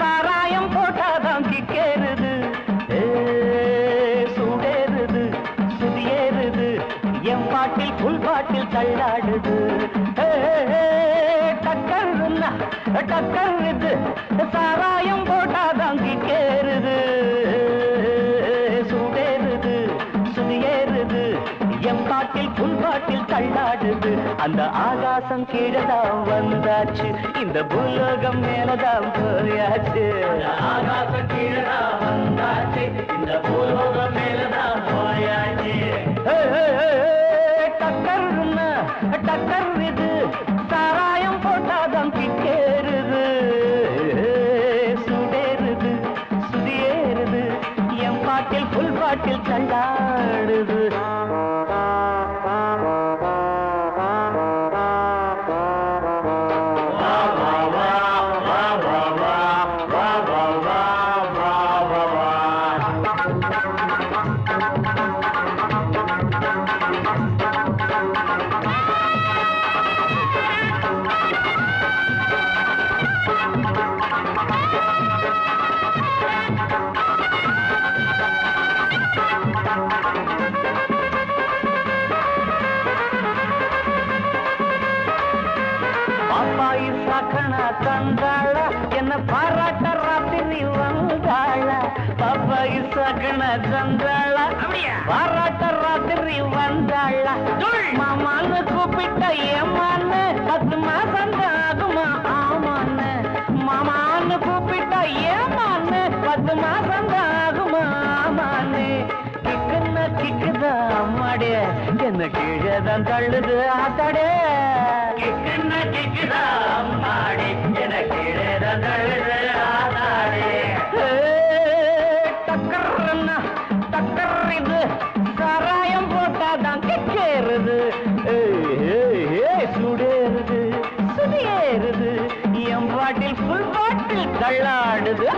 சாராயம் போட்டாதான் கிட்டேருது, சுடேருது, சுதியேறுது, எம் பாட்டில் புல் பாட்டில் தள்ளாடுது. அந்த ஆகாசம் கீழதான் வந்தாச்சு, இந்த பூலோகம் மேலதான் போயாச்சு. ஆகாசம் கீழதான் வந்தாச்சு, இந்த பூலோகம் மேலதான் போயாச்சு. டக்கர்னா டக்கர் இது, சாராயம் போட்டாதான் கிட்டேருது, சுடேருது, சுதியேறுது, எம் பாட்டில் புல் பாட்டில் தள்ளாடுது. தந்தாள என்ன பாராட்ட ராத்திரி வந்தாள. பாப்பாயி சகன தந்தாள பாராட்ட ராத்திரி வந்தாள. மாமான்னு கூப்பிட்ட ஏமான்னு 10 மாசம் ஆகுமா? ஆமான்னு மாமான்னு கூப்பிட்ட ஏமான்னு 10 மாசம் ஆகுமா? ஆமான்னு கிக்குன்னா கிக்குதா அம்மாடே, என்ன கீழதான் தள்ளுது ஆத்தாடே. கிக்குன்னா கிக்குதா அம்மாடே, என்ன கீழதான் தள்ளுது ஆத்தாடே. டக்கர்னா டக்கர் இது, சாராயம் போட்டாதான் கிச்சேருது, சுடேருது, சுதியேறுது, எம் பாட்டில் புல் பாட்டில் தள்ளாடுது.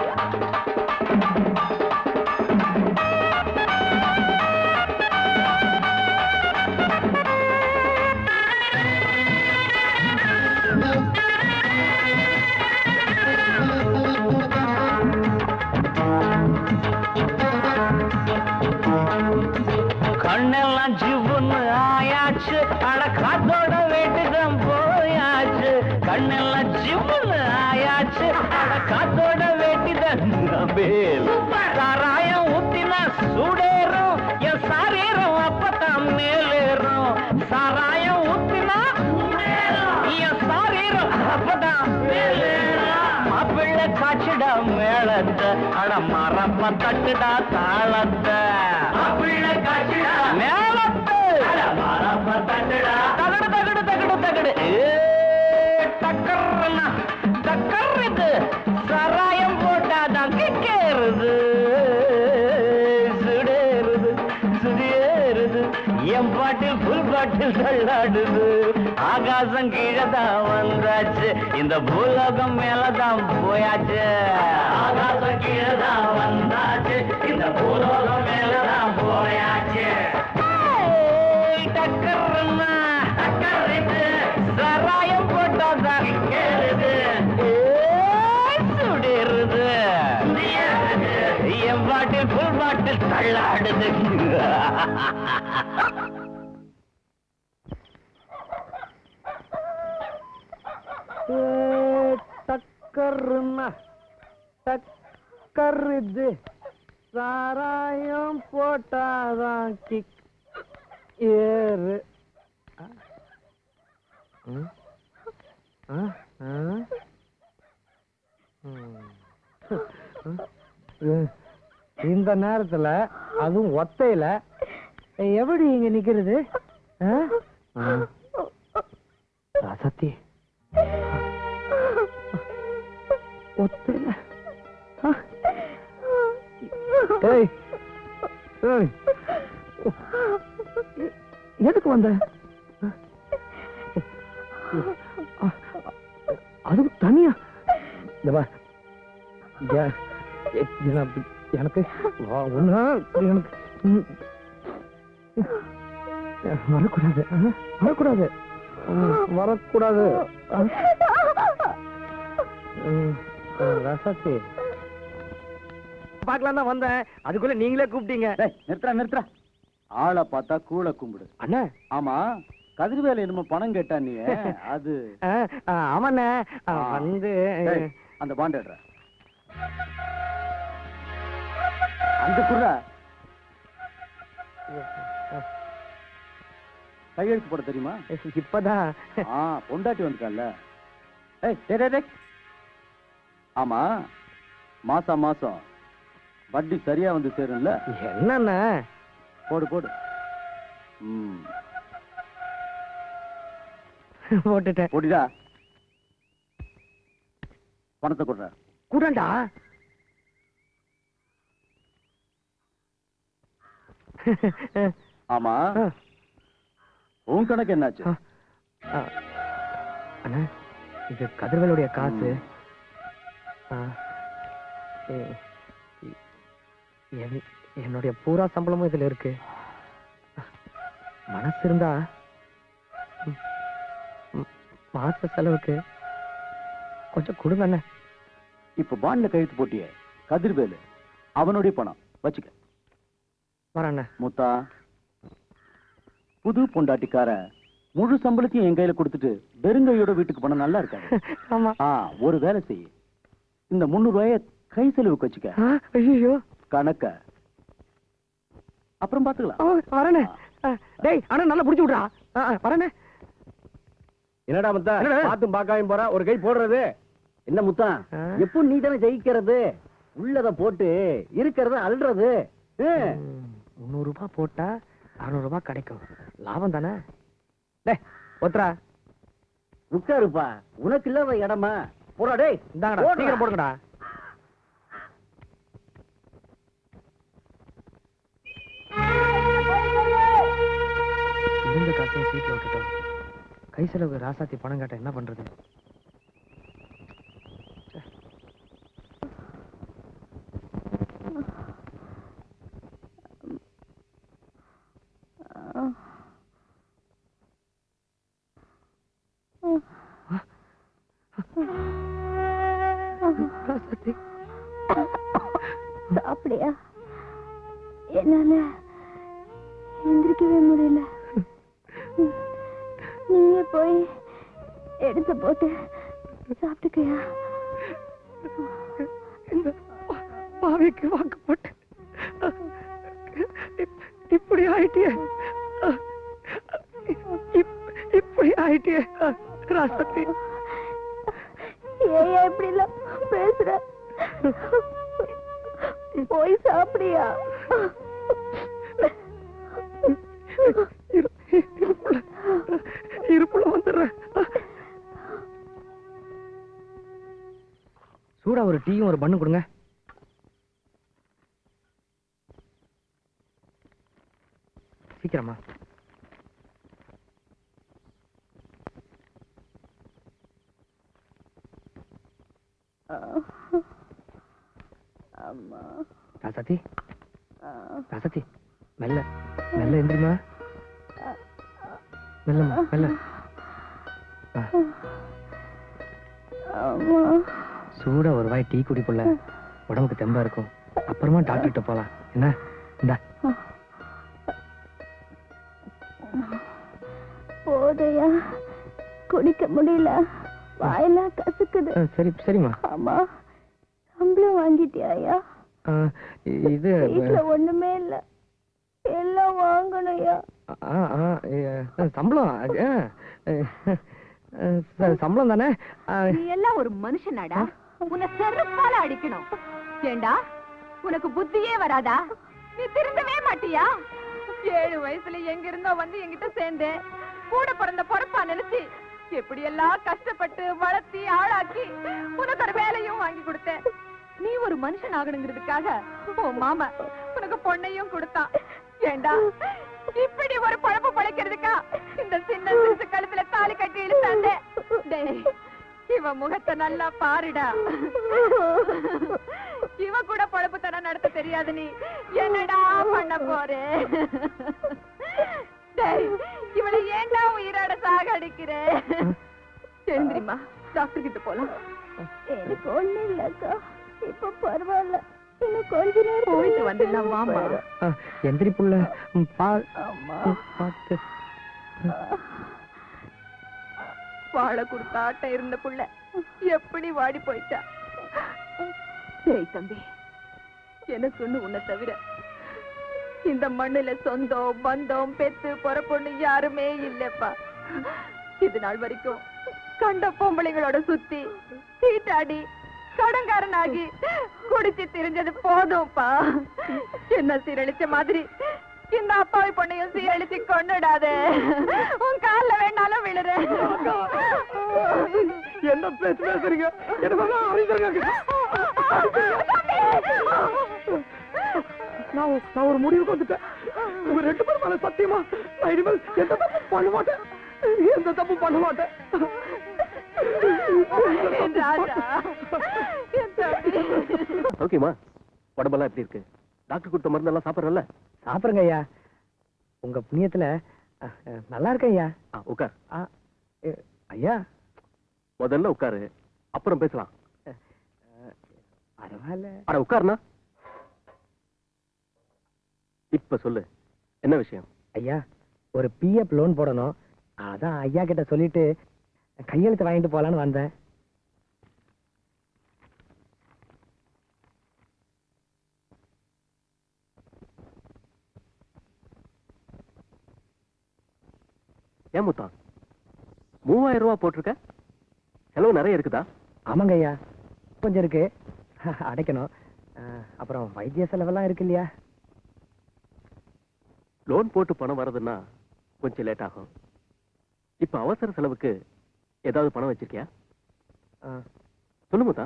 கண்ணெல்லாம் ஜிவ்வுன்னு ஆயாச்சு, அட காத்து பேல் சாராயம் ஊத்தினா சூடேறும் என் சாரீரம் அப்பதான் மேலேறும் சாராயம் ஊத்தினா என் சாரீரம் அப்பதான் மேலேறும் மாப்பிள்ளை காய்ச்சிடா மேளத்தை அட மரப்ப தட்டுடா தாளத்தை மாப்பிள்ளை காய்ச்சிடா மேளத்தை அட மரப்ப தட்டுடா தகடு தகடு தகடு தகடு டக்கர்னா டக்கர்றது சாராயம் போட்டாதான் கிக்கேறுது சுடேறுது சுடியேறுது என் பாட்டில் புல் பாட்டில் தள்ளாடுது ஆகாசம் கீழதான் வந்தாச்சு இந்த பூலோகம் மேலதான் போயாச்சு ஆகாசம் கீழதான் வந்தாச்சு இந்த பூலோகம் மேலதான் போயாச்சு டக்கர்னா டக்கர்றது சாராயம் போட்டாதான் கேளுது சுடேறுது என் பாட்டில் புல் பாட்டில் தள்ளாடுது டக்கர்னா டக்கர்து சாராயம் போட்டாதான் கிக் ஏறு இந்த நேரத்துல அதுவும் ஒத்தையில எப்படி இங்க நிக்கிறது சத்தி ஒத்தையில எதுக்கு வந்த அதுவும் தனியா எனக்கு ஒன்னா எனக்கு வரக்கூடாது வரக்கூடாது வரக்கூடாது ரசத்தி பாக்கலாம் தான் வந்தேன் அதுக்குள்ள நீங்களே கூப்பிட்டீங்க நிறுத்துறா ஆளை பார்த்தா கூழ கும்பிடு அண்ணா ஆமா கதிர்வேலை என்னமோ பணம் கேட்டா நீ அது ஆமாண்ணே வந்து அந்த பாண்ட் எடுற அந்த குர்ரா கையெழுத்து போட தெரியுமா இப்பதான் பொண்டாட்டி வந்துட்டால ஆமா மாசம் மாசம் வட்டி சரியா வந்து சேரும்ல என்னண்ண போடு போடு போட்டுட்டேன் போடிடா பணத்தை கொடுற கூடண்டா ஆமா உன் கணக்கு என்னாச்சு அண்ணா இது கதிர்வேலுடைய காசு என்னுடைய பூரா சம்பளமும் இதுல இருக்கு மனசு இருந்தா மாச செலவுக்கு கொஞ்சம் கொடுங்க அண்ணன். இப்ப பாண்ட்ல கையெழுத்து போட்டியே கதிர்வேலு அவனுடைய பணம் வச்சுக்க வரண்ண. முத்தா புது பொண்டாட்டிக்கார முழு சம்பளத்தையும் என் கையில கொடுத்துட்டு வெறுங்கையோட வீட்டுக்கு போன நல்லா இருக்காது. ஆமா. ஒரு வேலை செய்ய இந்த 300 ரூபாய கை செலவுக்கு வச்சுக்க. ஐயோ கணக்க அப்புறம் பாத்துக்கலாம். வரண்ணே. டேய் அண்ணா நல்லா புடிச்சு விடுறா. வரண்ணே. என்னடா முத்தா பாத்தும் பாக்காம போற ஒரு கை போடுறது என்ன முத்தா? எப்போ நீ தானே ஜெயிக்கிறது? உள்ளத போட்டு இருக்கிறத அல்றது. 300 ரூபாய் போட்டா 600 ரூபாய் கிடைக்கும். லாபம் தானே? டேய் ஒத்ரா உட்காருப்பா, உனக்கு இல்லாத இடமா? போடா டேய். இந்தாங்கடா சீக்கிரம் போடுங்கடா. இருந்த காசையும் சீட்ல விட்டுட்டோம். கை செலவுக்கு ராசாத்தி பணம் கேட்ட என்ன பண்றது? அப்படியா? என்னால எந்திரிக்கவே முடியல. நீயே போய் எடுத்து போட்டு சாப்பிட்டுக்கையா? பாவிக்கு வாக்கப்பட்டு இப்படி ஆயிட்டியே, இப்படி ஆயிட்டியே ராசாத்தி. ஏன் இப்படி எல்லாம் பேசுற? போய் சாப்பிடியா? இருப்புல வந்துடுறேன். சூடா ஒரு டீயும் ஒரு பண்ணு கொடுங்க. சீக்கிரமா. ராசாத்தி, ராசாத்தி, மெல்ல மெல்ல எந்திரிமா. மெல்லம்மா மெல்ல. சூடா ஒரு வாய் டீ குடிப்புள்ள, உடம்புக்கு தெம்பா இருக்கும். அப்புறமா டாக்டர் கிட்ட போலாம். என்ன இந்தா. போதையா, குடிக்க முடியல, வாயெல்லாம் கசுக்குது. சரி சரிம்மா. ஆமா, சம்பளம் வாங்கிட்டியா? இது வீட்டுல ஒண்ணுமே இல்ல, எல்லாம் வாங்கணும்யா. சம்பளம் சம்பளம் தானே. நீ எல்லாம் ஒரு மனுஷனாடா? உன்னை செருப்பால அடிக்கணும். ஏண்டா உனக்கு புத்தியே வராதா? நீ திருந்தவே மாட்டியா? 7 வயசுல எங்க இருந்தோ வந்து என்கிட்ட சேர்ந்து கூட பிறந்த பொறுப்பா நினைச்சு எப்படி எல்லாம் கஷ்டப்பட்டு வளர்த்தி ஆளாக்கி உனக்கு ஒரு வேலையும் வாங்கி கொடுத்தேன். நீ ஒரு மனுஷன் ஆகணுங்கிறதுக்காக உன் மாமா உனக்கு பொண்ணையும் கொடுத்தான். ஏண்டா இப்படி ஒரு பழப்பு பழைக்கிறதுக்கா இந்த சின்ன சிறுசு கழுத்துல தாலி கட்டி இழுத்தாண்டே? இவ முகத்தை நல்லா பாருடா. இவ கூட பழப்பு தன நடத்த தெரியாது. நீ என்னடா பண்ண போறே? இவளை ஏண்டா உயிரோட சாகடிக்கிற? எழுந்திரிமா, டாக்டர் கிட்ட போலாம். எனக்கு ஒண்ணு இல்லக்கா, இப்ப பரவாயில்ல. இன்னும் கொஞ்ச நேரம் போயிட்டு வந்துடலாம். வாமா. எந்திரி புள்ள, பார்த்து. வாழை கொடுத்த ஆட்ட இருந்த புள்ள எப்படி வாடி போயிட்டா? சரி தம்பி, எனக்குன்னு உன்னை தவிர இந்த மண்ணுல சொந்தம் பந்தம் பெத்து பொறப்பொண்ணு யாருமே இல்லப்பா. இது நாள் வரைக்கும் கண்ட பொம்பளைங்களோட சுத்தி சீட்டாடி கடங்காரனாகி குடிச்சு திரிஞ்சது போதும்பா. என்ன சீரழிச்ச மாதிரி இந்த அப்பாவி பொண்ணையும் சீரழிச்சு கொண்டுடாதே. உன் கால்ல வேணாலும் விழுற. என்ன பேசுறீங்க? நான் ஒரு முடிவுக்கு வந்துட்டேன். உங்க 2 பேரும் மேல சத்தியமா நான் இனிமேல் எந்த தப்பு பண்ண மாட்டேன். எந்த தப்பு பண்ண மாட்டேன். ஓகேமா, உடம்பெல்லாம் எப்படி இருக்கு? டாக்டர் கொடுத்த மருந்தெல்லாம் சாப்பிட்றல? சாப்பிடுங்க ஐயா, உங்க புண்ணியத்துல நல்லா இருக்கேன் ஐயா. உட்கார். ஐயா முதல்ல உட்காரு, அப்புறம் பேசலாம். பரவாயில்ல. அட உட்காருனா. இப்ப சொல்லு, என்ன விஷயம்? ஐயா, ஒரு பிஎஃப் லோன் போடணும். அதான் ஐயா கிட்ட சொல்லிட்டு கையெழுத்து வாங்கிட்டு போலான்னு வந்தேன். ஏன் முத்தா 3000 ரூபாய் போட்டிருக்க? செலவு நிறைய இருக்குதா? ஆமாங்க ஐயா, கொஞ்சம் இருக்கு, அடைக்கணும். அப்புறம் வைத்திய செலவெல்லாம் இருக்கு இல்லையா? லோன் போட்டு பணம் வரதுன்னா கொஞ்சம் லேட் ஆகும். இப்ப அவசர செலவுக்கு ஏதாவது பணம் வச்சிருக்கியா? சொல்லு முத்தா,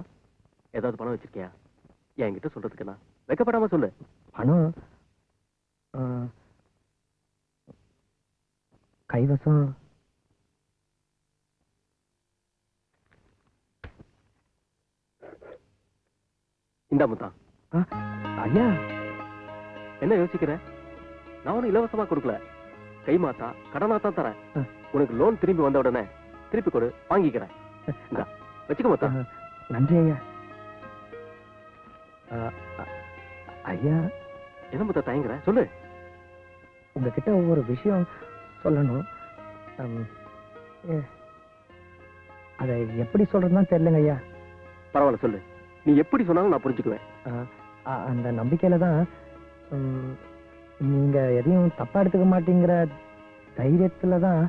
ஏதாவது பணம் வச்சிருக்கியா? என்கிட்ட சொல்றதுக்கு நான் வெக்கப்படாம சொல்லு. பணம் கைவசம் இந்தா முத்தா. ஐயா, என்ன யோசிக்கிற? நான் ஒன்னும் இலவசமா கொடுக்கல, கை மாத்தா கடனாத்தான் தரேன். உனக்கு லோன் திரும்பி வந்த உடனே திருப்பி கொடு, வாங்கிக்கிறேன். வச்சுக்க முத்தா. நன்றி ஐயா. ஐயா, என்ன முத்தா தயங்குற? சொல்லு. உங்ககிட்ட ஒவ்வொரு விஷயம் சொல்லணும். அதை எப்படி சொல்றதுன்னு தெரியலங்க ஐயா. பரவாயில்ல சொல்லு, நீ எப்படி சொன்னாலும் நான் புரிஞ்சுக்குவேன். அந்த நம்பிக்கையில தான் நீங்க எதையும் தப்பா எடுத்துக்க மாட்டீங்கிற தைரியத்துல தான்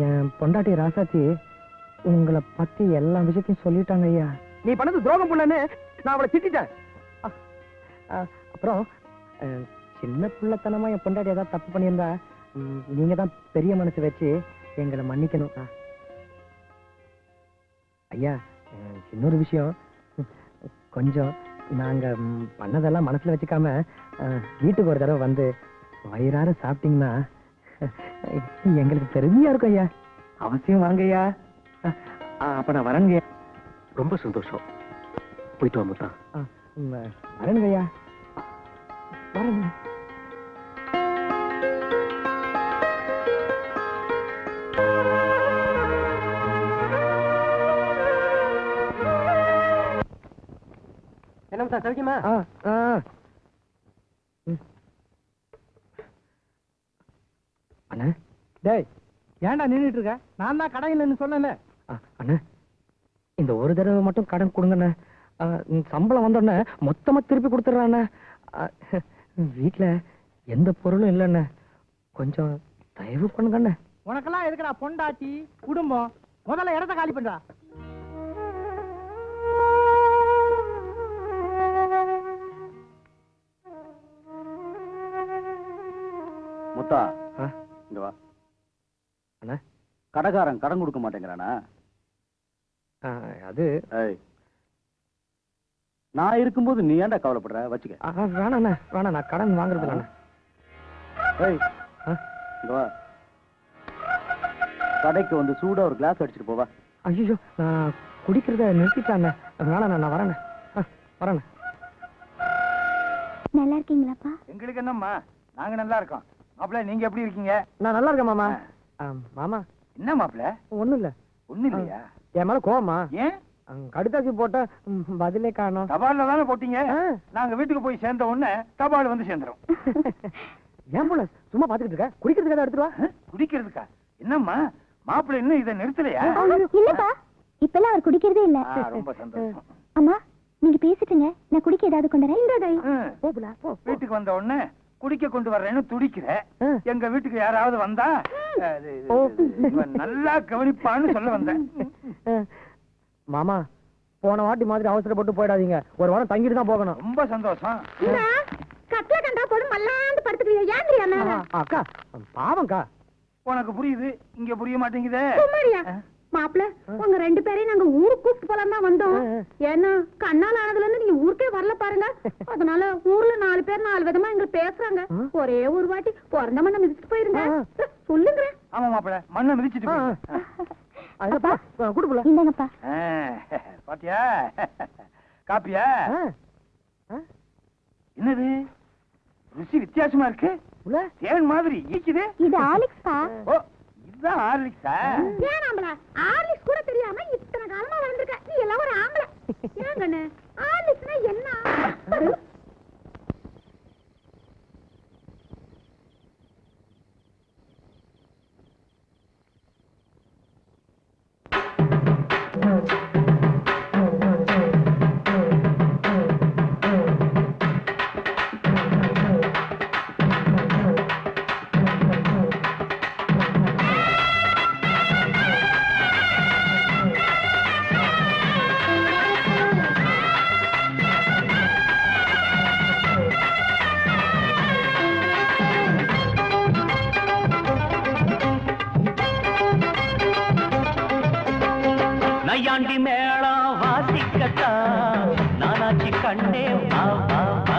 என் பொண்டாட்டி ராசாச்சி உங்களை பத்தி எல்லா விஷயத்தையும் சொல்லிட்டாங்க ஐயா. நீ பண்ணது துரோகம் புள்ளன்னு நான் அவளை திட்டேன். அப்புறம் சின்ன பிள்ளைத்தனமா என் பொண்டாட்டி ஏதாவது தப்பு பண்ணியிருந்தா நீங்க தான் பெரிய மனசு வச்சு எங்களை மன்னிக்கணும் ஐயா. இன்னொரு விஷயம், கொஞ்சம் நாங்க பண்ணதெல்லாம் மனசுல வச்சுக்காம வீட்டுக்கு ஒரு தடவை வந்து வயிறார சாப்பிட்டீங்கன்னா எங்களுக்கு பெருமையா இருக்கும் ஐயா. அவசியம் வாங்க ஐயா. அப்ப நான் வரேங்க. ரொம்ப சந்தோஷம். போயிட்டு வா முத்தா. வரேங்க ஐயா. வரேங்க. என்ன முத்தா சௌக்கியமா? அண்ணா, டேய் ஏன்டா நின்றுட்டு இருக்க? நான் தான் கடை இல்லைன்னு சொன்னேன்ல. அண்ணா, இந்த ஒரு தடவை மட்டும் கடன் கொடுங்கண்ணே. சம்பளம் வந்தோடனே மொத்தமா திருப்பி கொடுத்துட்றாண்ணே. வீட்டுல எந்த பொருளும் இல்லைண்ணே. கொஞ்சம் தயவு பண்ணுங்கண்ணே. உனக்கெல்லாம் எதுக்குடா பொண்டாட்டி குடும்பம்? முதல்ல இடத்த காலி பண்றா. முத்தா, இங்க வா. அண்ணா, கடைக்காரன் கடன் கொடுக்க மாட்டேங்கிறானா? அது நான் இருக்கும்போது நீ ஏன்டா கவலைப்படுற? வச்சுக்க. வேணாண்ணே, வேணாம். நான் கடன் வாங்குறது இல்லைண்ணே. இங்க வா. கடைக்கு வந்து சூடா ஒரு கிளாஸ் அடிச்சுட்டு போவா. ஐயோ, நான் குடிக்கிறத நிறுத்திட்டாண்ணே. வேணாண்ணே, நான் வரேண்ணே. வரேண்ணே. நல்லா இருக்கீங்களாப்பா? எங்களுக்கு என்னம்மா, நாங்க நல்லா இருக்கோம். மாப்பிள்ள நீங்க எப்படி இருக்கீங்க? நான் நல்லா இருக்கேன் மாமா. மாமா என்ன மாப்பிள்ள? ஒண்ணும் இல்ல. ஒண்ணும் இல்லையா? என் மேல கோவமா? ஏன்? கடுதாசி போட்ட பதிலே காணோம். தபால்ல தானே போட்டீங்க. நாங்க வீட்டுக்கு போய் சேர்ந்த உடனே தபால் வந்து சேர்ந்துரும். ஏன் போல சும்மா பாத்துக்கிட்டு இருக்க? குடிக்கிறதுக்கு எடுத்துட்டு வா. குடிக்கிறதுக்கா? என்னம்மா மாப்பிள்ள இன்னும் இதை நிறுத்தலையா? இல்லப்பா, இப்பெல்லாம் அவர் குடிக்கிறதே இல்ல. ரொம்ப சந்தோஷம். அம்மா, நீங்க பேசிட்டுங்க, நான் குடிக்க ஏதாவது கொண்டு வரேன். வீட்டுக்கு வந்த உடனே குடிக்க கொண்டு வர்றேன்னு துடிக்கிற. எங்க வீட்டுக்கு யாராவது வந்தா நல்லா கவனிப்பான்னு சொல்ல வந்தேன். மாமா, போன வாட்டி மாதிரி அவசரப்பட்டு போயிடாதீங்க. ஒரு வாரம் தங்கிட்டு தான் போகணும். ரொம்ப சந்தோஷம். கட்ல கண்டா போதும் மல்லாந்து படுத்துக்கிறியா? ஏந்திரியா? அக்கா, பாவம்க்கா. உனக்கு புரியுது, இங்க புரிய மாட்டேங்குதே. மாப்பிள்ள, உங்க 2 பேரையும் நாங்க ஊருக்கு கூப்பிட்டு போலாம் தான் வந்தோம். ஏன்னா கண்ணால் ஆனதுல இருந்து நீங்க ஊருக்கே வரல பாருங்க. அதனால ஊர்ல 4 பேர் 4 விதமா எங்களை பேசுறாங்க. ஒரே ஒரு வாட்டி பிறந்த மண்ணை மிதிச்சுட்டு போயிருங்க. சொல்லுங்க. ஆமா மாப்பிள்ள, மண்ணை மிதிச்சுட்டு குடுப்பல. இந்தாங்கப்பா. பாத்தியா? காப்பியா? என்னது ருசி வித்தியாசமா இருக்கு. தேன் மாதிரி ஈக்குது. இது ஆலிக்ஸ்பா. ஓ, இதுதான் ஆர்லிக்ஸா? ஏன் ஆம்பள? ஆர்லிக்ஸ் கூட தெரியாம இத்தனை காலமா வளர்ந்திருக்க. நீ எல்லாம் ஒரு ஆம்பள. ஏங்கண்ணே, ஆர்லிக்ஸ்னா என்ன? நையாண்டி மேளம் வாசிக்கத்தா நானாச்சி கண்ணே வா வா வா.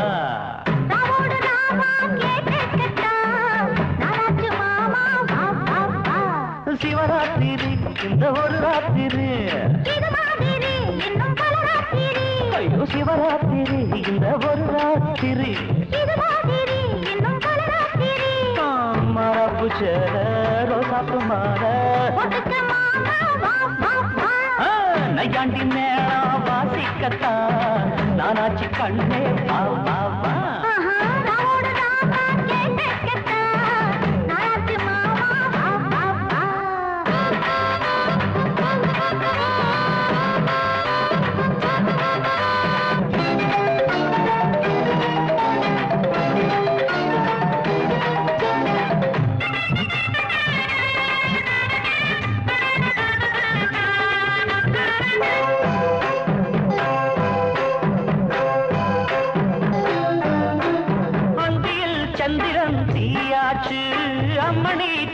சிவராத்திரி இந்த ஒரு ராத்திரி, ஐயோ சிவராத்திரி இந்த ஒரு ராத்திரி, மரபு சேர ரோசாப்பு மாற நையாண்டி மேளம் வாசிக்கத்தா நானாச்சி கண்ணே வா வா வா.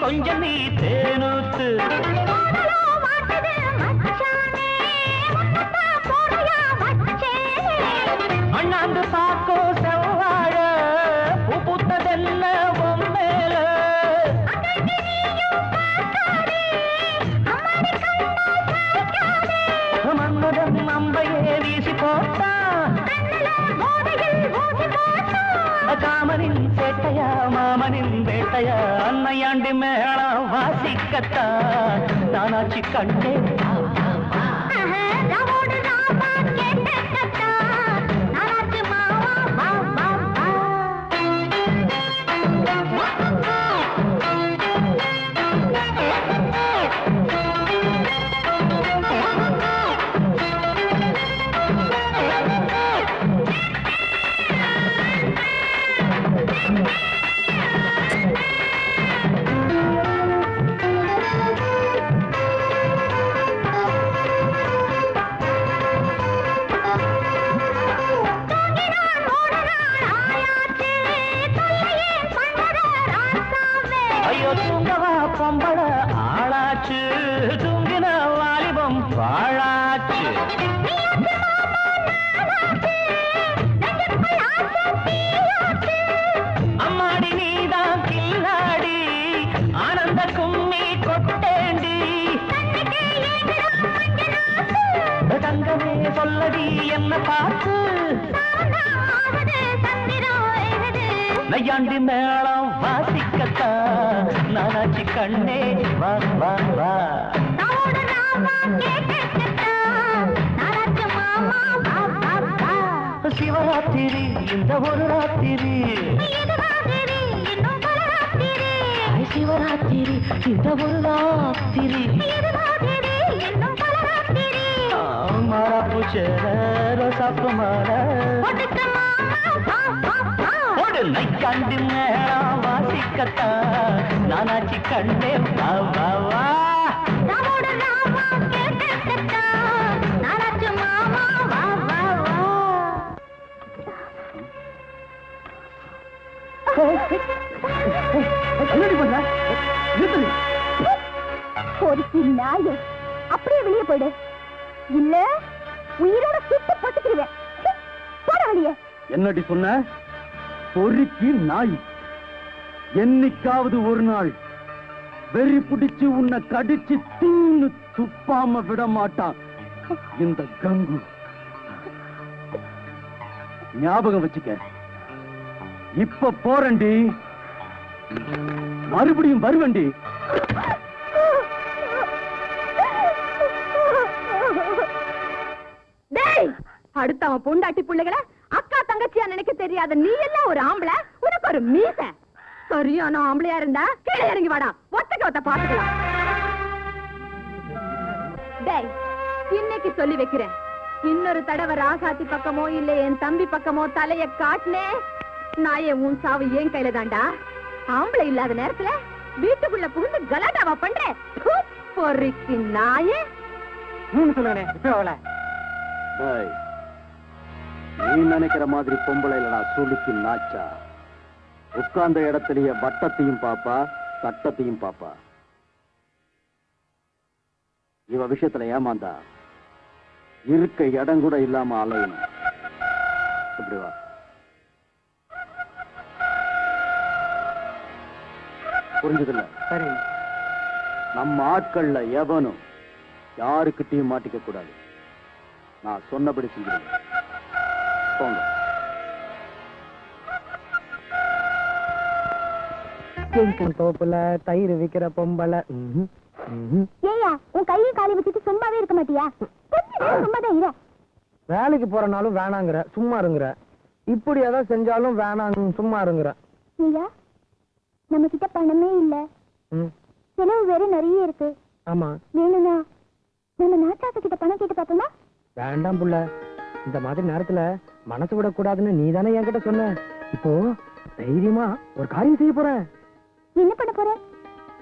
கொஞ்சம் நீ தேனூத்து அண்ணாந்து பாக்கோ செவ்வாழ பூ பூத்ததெல்ல மேல மன்மதன் நம்பையே வீசி போட்டா காமனின் சேட்டையா மாமனின் வேட்டையா அன்னையாண்டி மேளம் வாசிக்கத்தா நானாச்சி கண்டே பொம்பள ஆளாச்சு தூங்கின வாலிபம் பாழாச்சு அம்மாடி நீதான் கில்லாடி ஆனந்த கும்மி கொட்டேண்டி தங்கமே சொல்லடி என்ன பார்த்து நையாண்டி மேளம் வாசிக்கத்தா நானாச்சி கண்ணே வா வா வா சிவராத்திரி இந்த ஒரு ராத்திரி சிவராத்திரி இந்த ஒரு ராத்திரி மாறாப்பு சேர ரோசாப்பு மாற நைக்காண்டி மேளம் வாசிக்கத்தா நானாச்சி கண்ணே வா வா வா அப்படியே வெளியே போயிடு இல்ல உயிரோட சுட்டு பட்டுக்கிடுவேன் போட வெளியே என்னடி சொன்ன பொறுக்கி நாய் என்னைக்காவது ஒரு நாள் வெறி பிடிச்சு உன்னை கடிச்சு தீன்னு துப்பாம விட மாட்டான் இந்த கங்கு ஞாபகம் வச்சுக்க இப்ப போறண்டி மறுபடியும் வருவண்டி அடுத்த அவன் பொண்டாட்டி பிள்ளைகளை அக்கா தங்கச்சியா நினைக்க தெரியாத நீ எல்லாம் ஒரு ஆம்பளை உனக்கு ஒரு மீச சரியான ஆம்பளையா இருந்தா கீழே இறங்கி வாடா ஒத்தக்க ஒத்த பாத்துக்கலாம் டேய் இன்னைக்கு சொல்லி வைக்கிறேன் இன்னொரு தடவை ராசாத்தி பக்கமோ இல்ல என் தம்பி பக்கமோ தலைய காட்டினே நாயே உன் சாவு ஏன் கையில தாண்டா ஆம்பளை இல்லாத நேரத்துல வீட்டுக்குள்ள புகுந்து கலாட்டாவா பண்ற பொறுக்கி நாயே சொல்லுங்க இப்ப அவளை நீ நினைக்கிற மாதிரி பொம்பளை இல்லடா சுளுக்கி நாச்சா உட்கார்ந்த இடத்திலேயே வட்டத்தையும் பாப்பா சட்டத்தையும் பாப்பா இவ விஷயத்துல ஏமாந்தா இருக்க இடம் கூட இல்லாம அலையணும் இப்படி வா புரிஞ்சதில்ல சரி நம்ம ஆட்கள்ல எவனும் யாருக்கிட்டையும் மாட்டிக்க கூடாது நான் சொன்னபடி செஞ்சிருங்க போங்க தோப்புல தயிர் விக்கிற பொம்பளை ஏயா உன் கையை காலி வச்சுட்டு சும்மாவே இருக்க மாட்டியா சும்மாதான் இரு வேலைக்கு போறனாலும் வேணாங்கிற சும்மா இருங்குற இப்படி ஏதாவது செஞ்சாலும் வேணாங்க சும்மா இருங்குற ஐயா நம்ம கிட்ட பணமே இல்ல செலவு வேற நிறைய இருக்கு ஆமா வேணும்னா நம்ம நாட்டாக்க கிட்ட பணம் கேட்டு பாப்போமா வேண்டாம் புள்ள இந்த மாதிரி நேரத்துல மனசு விடக்கூடாதுன்னு நீ தானே என்கிட்ட சொன்ன இப்போ தைரியமா ஒரு காரியம் செய்ய போறேன் என்ன பண்ண போற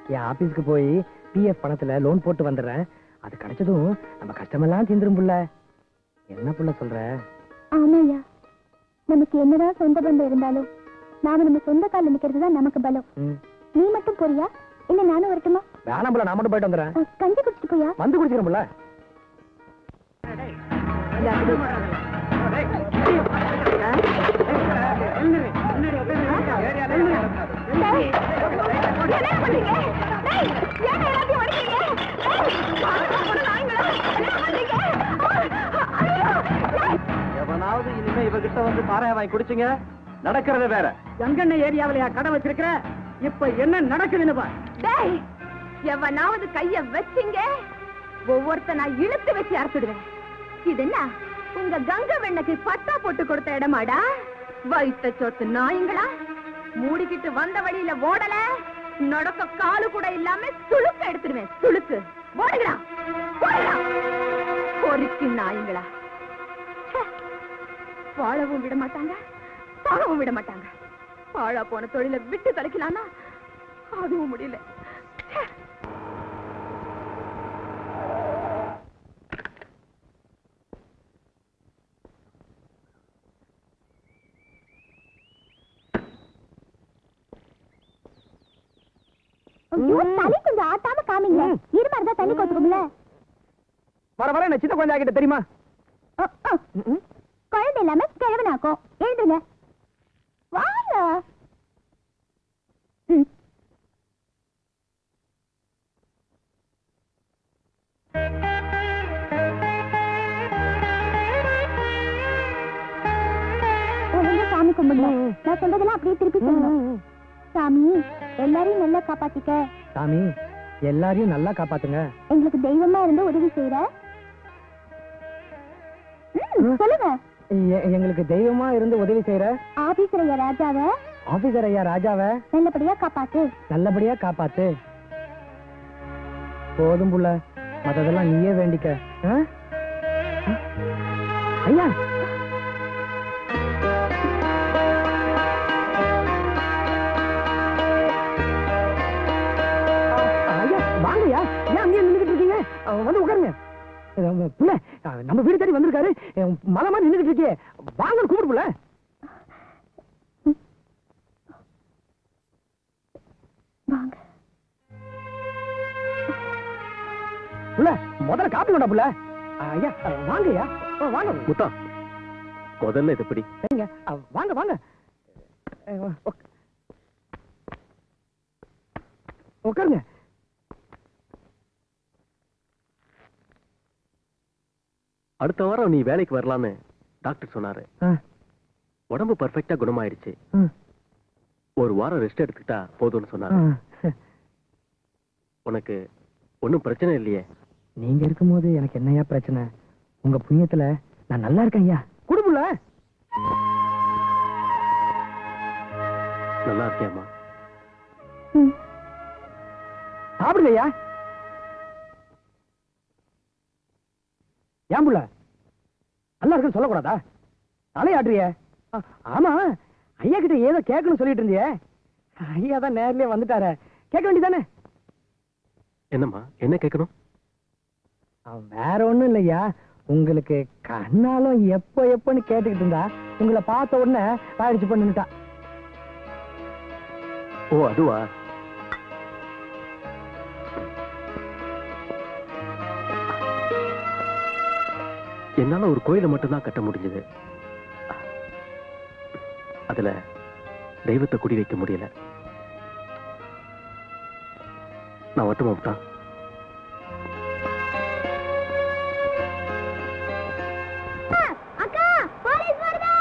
என் ஆபீஸ்க்கு போய் பிஎஃப் பணத்துல லோன் போட்டு வந்துடுறேன் அது கிடைச்சதும் நம்ம கஷ்டமெல்லாம் தீந்துரும் புள்ள என்ன புள்ள சொல்ற ஆமாய்யா நமக்கு என்னதான் சொந்த பந்தம் இருந்தாலும் நாம நம்ம சொந்த கால நிக்கிறது தான் நமக்கு பலம் நீ மட்டும் போறியா இல்ல நானும் வரட்டுமா? வேணாம்பல, நான் மட்டும் போயிட்டு வந்துடுறேன். கஞ்சி குடிச்சிட்டு போயா? வந்து குடிச்சிக்கிறேன்ல. எவனாவது இனிமே இவகிட்ட வந்து பாறைய வாங்கி குடிச்சுங்க, நடக்கிறது வேற. எங்கண்ண ஏரியாவிலயா கடை வச்சிருக்கிற? இப்ப என்ன நடக்குதுன்னு பார். டேய், எவனாவது கைய வச்சிங்க ஒவ்வொருத்த நான் இழுத்து வச்சு அறுத்துடுவேன். இது என்ன உங்க கங்க வெண்ணக்கு பட்டா போட்டு கொடுத்த இடமாடா? வயிற்ற சொத்து நாய்ங்களா, மூடிக்கிட்டு வந்த வழியில ஓடல, நடக்க காலு கூட இல்லாம சுளுக்க எடுத்துடுவேன். சுளுக்கு ஓடுங்களா, ஓடுங்களா, பொறுக்கி நாய்ங்களா. வாழவும் விட மாட்டாங்க, சாகவும் விட மாட்டாங்க. பாழா போன தொழில விட்டு தொலைக்கலாம்னா அதுவும் முடியல. தண்ணி கொஞ்சம் ஆட்டாம காமிங்க. இருமா இருந்தா தண்ணி கொத்துக்கும்ல. வர வர என்ன சின்ன குழந்தை ஆகிட்ட தெரியுமா? குழந்தை இல்லாம கிழவனாக்கும். எழுதுங்க வாங்க. சாமி கும்பிடுங்க. நான் சொல்றதெல்லாம் அப்படியே திருப்பி சொல்லணும். சாமி எல்லாரையும் நல்லா காப்பாத்திக்க. சாமி எல்லாரையும் நல்லா காப்பாத்துங்க. எங்களுக்கு தெய்வமா இருந்து உதவி செய்யற. சொல்லுங்க. எங்களுக்கு தெய்வமா இருந்து உதவி செய்யற ஆபீசர் ஐயா ராஜாவை. ஆபீசர் ஐயா ராஜாவை நல்லபடியா காப்பாத்து. நல்லபடியா காப்பாத்து. போதும் புள்ள, மத்ததெல்லாம் நீயே வேண்டிக்க. ஐயா வாங்கய்யா, ஏன் அங்கேயே நின்றுட்டு இருக்கீங்க? வந்து உட்காருங்க. புள்ள நம்ம வீடு தேடி வந்திருக்காரு, மலமா நின்றுட்டு இருக்கே, வாங்க கூப்பிடு புள்ள. புள்ள முதல்ல காப்பி கொண்டா புள்ள. ஐயா வாங்கய்யா, வாங்க. முத்தா முதல்ல இது எப்படி? வாங்க வாங்க உட்காருங்க. அடுத்த வாரம் நீ வேலைக்கு வரலான்னு டாக்டர் சொன்னாரு. உடம்பு பர்ஃபெக்டா குணமாயிடுச்சு. ஒரு வாரம் ரெஸ்ட் எடுத்துக்கிட்டா போதும்னு சொன்னாரு. உனக்கு ஒன்னும் பிரச்சனை இல்லையே? நீங்க இருக்கும்போது எனக்கு என்னையா பிரச்சனை? உங்க புண்ணியத்துல நான் நல்லா இருக்கேன் ஐயா. குடும்பல நல்லா இருக்கேம்மா. சாப்பிடுங்க ஐயா. ஏன் புள்ள நல்லா இருக்குன்னு சொல்லக்கூடாதா? தலையாடுறிய? ஆமா, ஐயா கிட்ட ஏதோ கேட்கணும்னு சொல்லிட்டு இருந்தியே. ஐயா தான் நேர்லயே வந்துட்டார, கேட்க வேண்டியதானே? என்னம்மா, என்ன கேட்கணும்? வேற ஒண்ணும் இல்லையா, உங்களுக்கு கண்ணாலும் எப்போ எப்பன்னு கேட்டுக்கிட்டு இருந்தா உங்களை பார்த்த உடனே பாயிடுச்சு பண்ணிட்டா. ஓ அதுவா? என்னால ஒரு கோயிலை மட்டும்தான் கட்ட முடிஞ்சது. அதுல தெய்வத்தை குடி வைக்க முடியல. நான் மட்டும் மாட்டேன். அக்கா போலீஸ் வருது.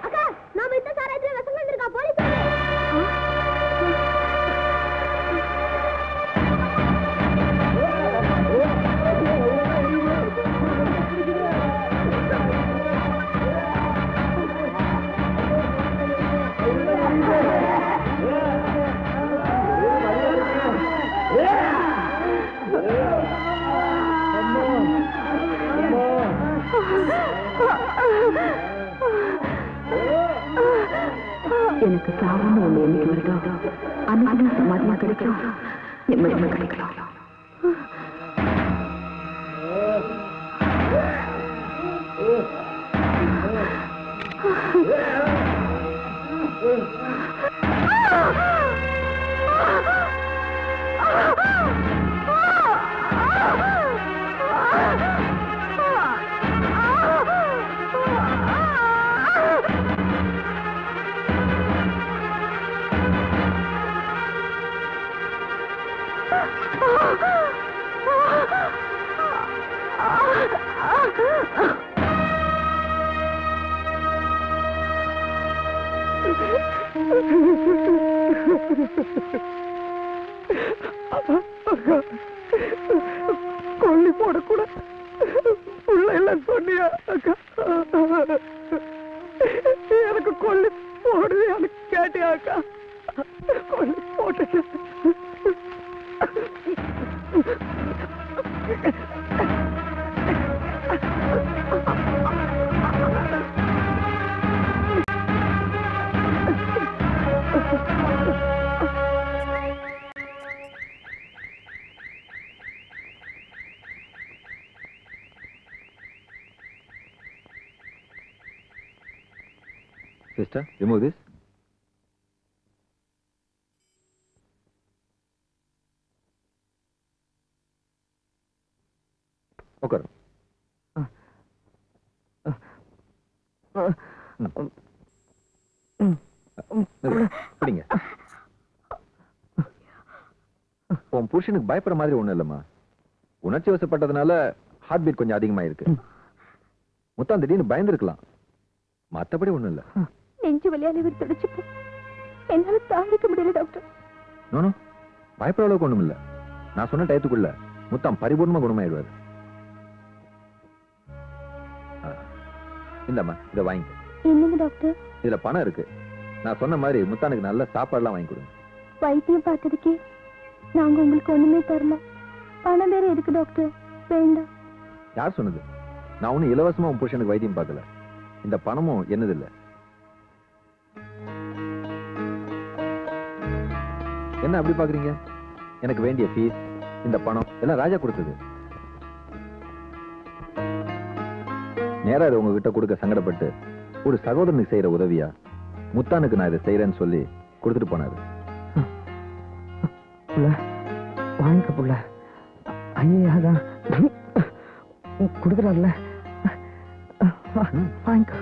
அக்கா நாம இந்த சாராயத்துல வசங்க வந்திருக்கா. போலீஸ் வருது. எனக்கு சாவுன்னு ஒண்ணு என்னைக்கு வருதோ அன்னைக்கு சமாதியா கிடைக்கும், நிம்மதியா கிடைக்கலாம். கொல்லி போடக்கூட உள்ள எல்லாம் சொன்னியா அக்கா? எனக்கு கொல்லி போடுது எனக்கு கேட்டியா அக்கா? கொல்லி போட்டு Sister, remove this. Okay. பிடிங்க. உன் புருஷனுக்கு பயப்படுற மாதிரி ஒண்ணும் இல்லம்மா. உணர்ச்சி வசப்பட்டதுனால ஹார்ட் பீட் கொஞ்சம் அதிகமா இருக்கு. முத்தம் திடீர்னு பயந்துருக்கலாம். மத்தபடி ஒண்ணும் இல்ல. நெஞ்சு வலியால இவர் துடிச்சுப்போ என்னால தாங்கிக்க முடியல டாக்டர். நோ பயப்படுற அளவுக்கு ஒண்ணும் இல்ல. நான் சொன்ன டயத்துக்குள்ள முத்தம் பரிபூர்ணமா குணமாயிடுவாரு. இந்தம்மா இதை வாங்கிக்க. என்னங்க டாக்டர்? இதுல பணம் இருக்கு. நான் சொன்ன மாதிரி முத்தானுக்கு நல்ல சாப்பாடுலாம் வாங்கி கொடுங்க. வைத்தியம் பார்த்ததுக்கே நாங்க உங்களுக்கு ஒண்ணுமே தரல. பணம் வேற இருக்கு டாக்டர். வேண்டாம். யார் சொன்னது? நான் ஒன்னும் இலவசமா உன் புருஷனுக்கு வைத்தியம் பார்க்கல. இந்த பணமும் என்னது இல்ல. என்ன அப்படி பாக்குறீங்க? எனக்கு வேண்டிய ஃபீஸ், இந்த பணம் எல்லாம் ராஜா கொடுத்தது. நேரா இதை உங்ககிட்ட கொடுக்க சங்கடப்பட்டு ஒரு சகோதரனுக்கு செய்யற உதவியா முத்தானுக்கு நான் இதை செய்யறேன்னு சொல்லி கொடுத்துட்டு போனாரு. வாங்கிக்க புள்ள. ஐயாதான் கொடுக்குறாருல, வாங்கிக்க.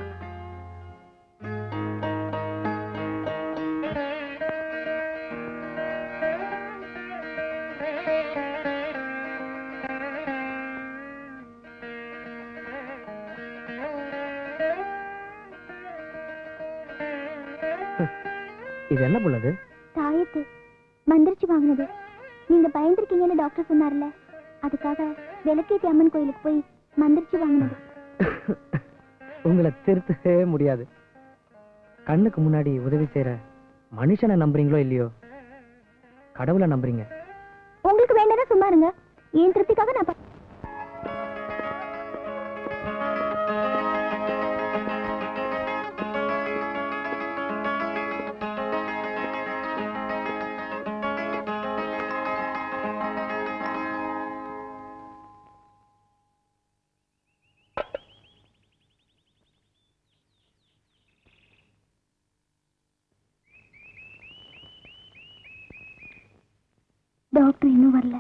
இது என்ன புள்ளது? தாயத்து மந்திரிச்சு வாங்கினது. நீங்க பயந்துருக்கீங்கன்னு டாக்டர் சொன்னார்ல, அதுக்காக விளக்கேத்தி அம்மன் கோயிலுக்கு போய் மந்திரிச்சு வாங்கினது. உங்களை திருத்தவே முடியாது. கண்ணுக்கு முன்னாடி உதவி செய்யற மனுஷனை நம்புறீங்களோ இல்லையோ, கடவுளை நம்புறீங்க. உங்களுக்கு வேண்டதா சும்மா இருங்க. என் திருப்திக்காக நான் டாக்டர் இன்னும் வரல.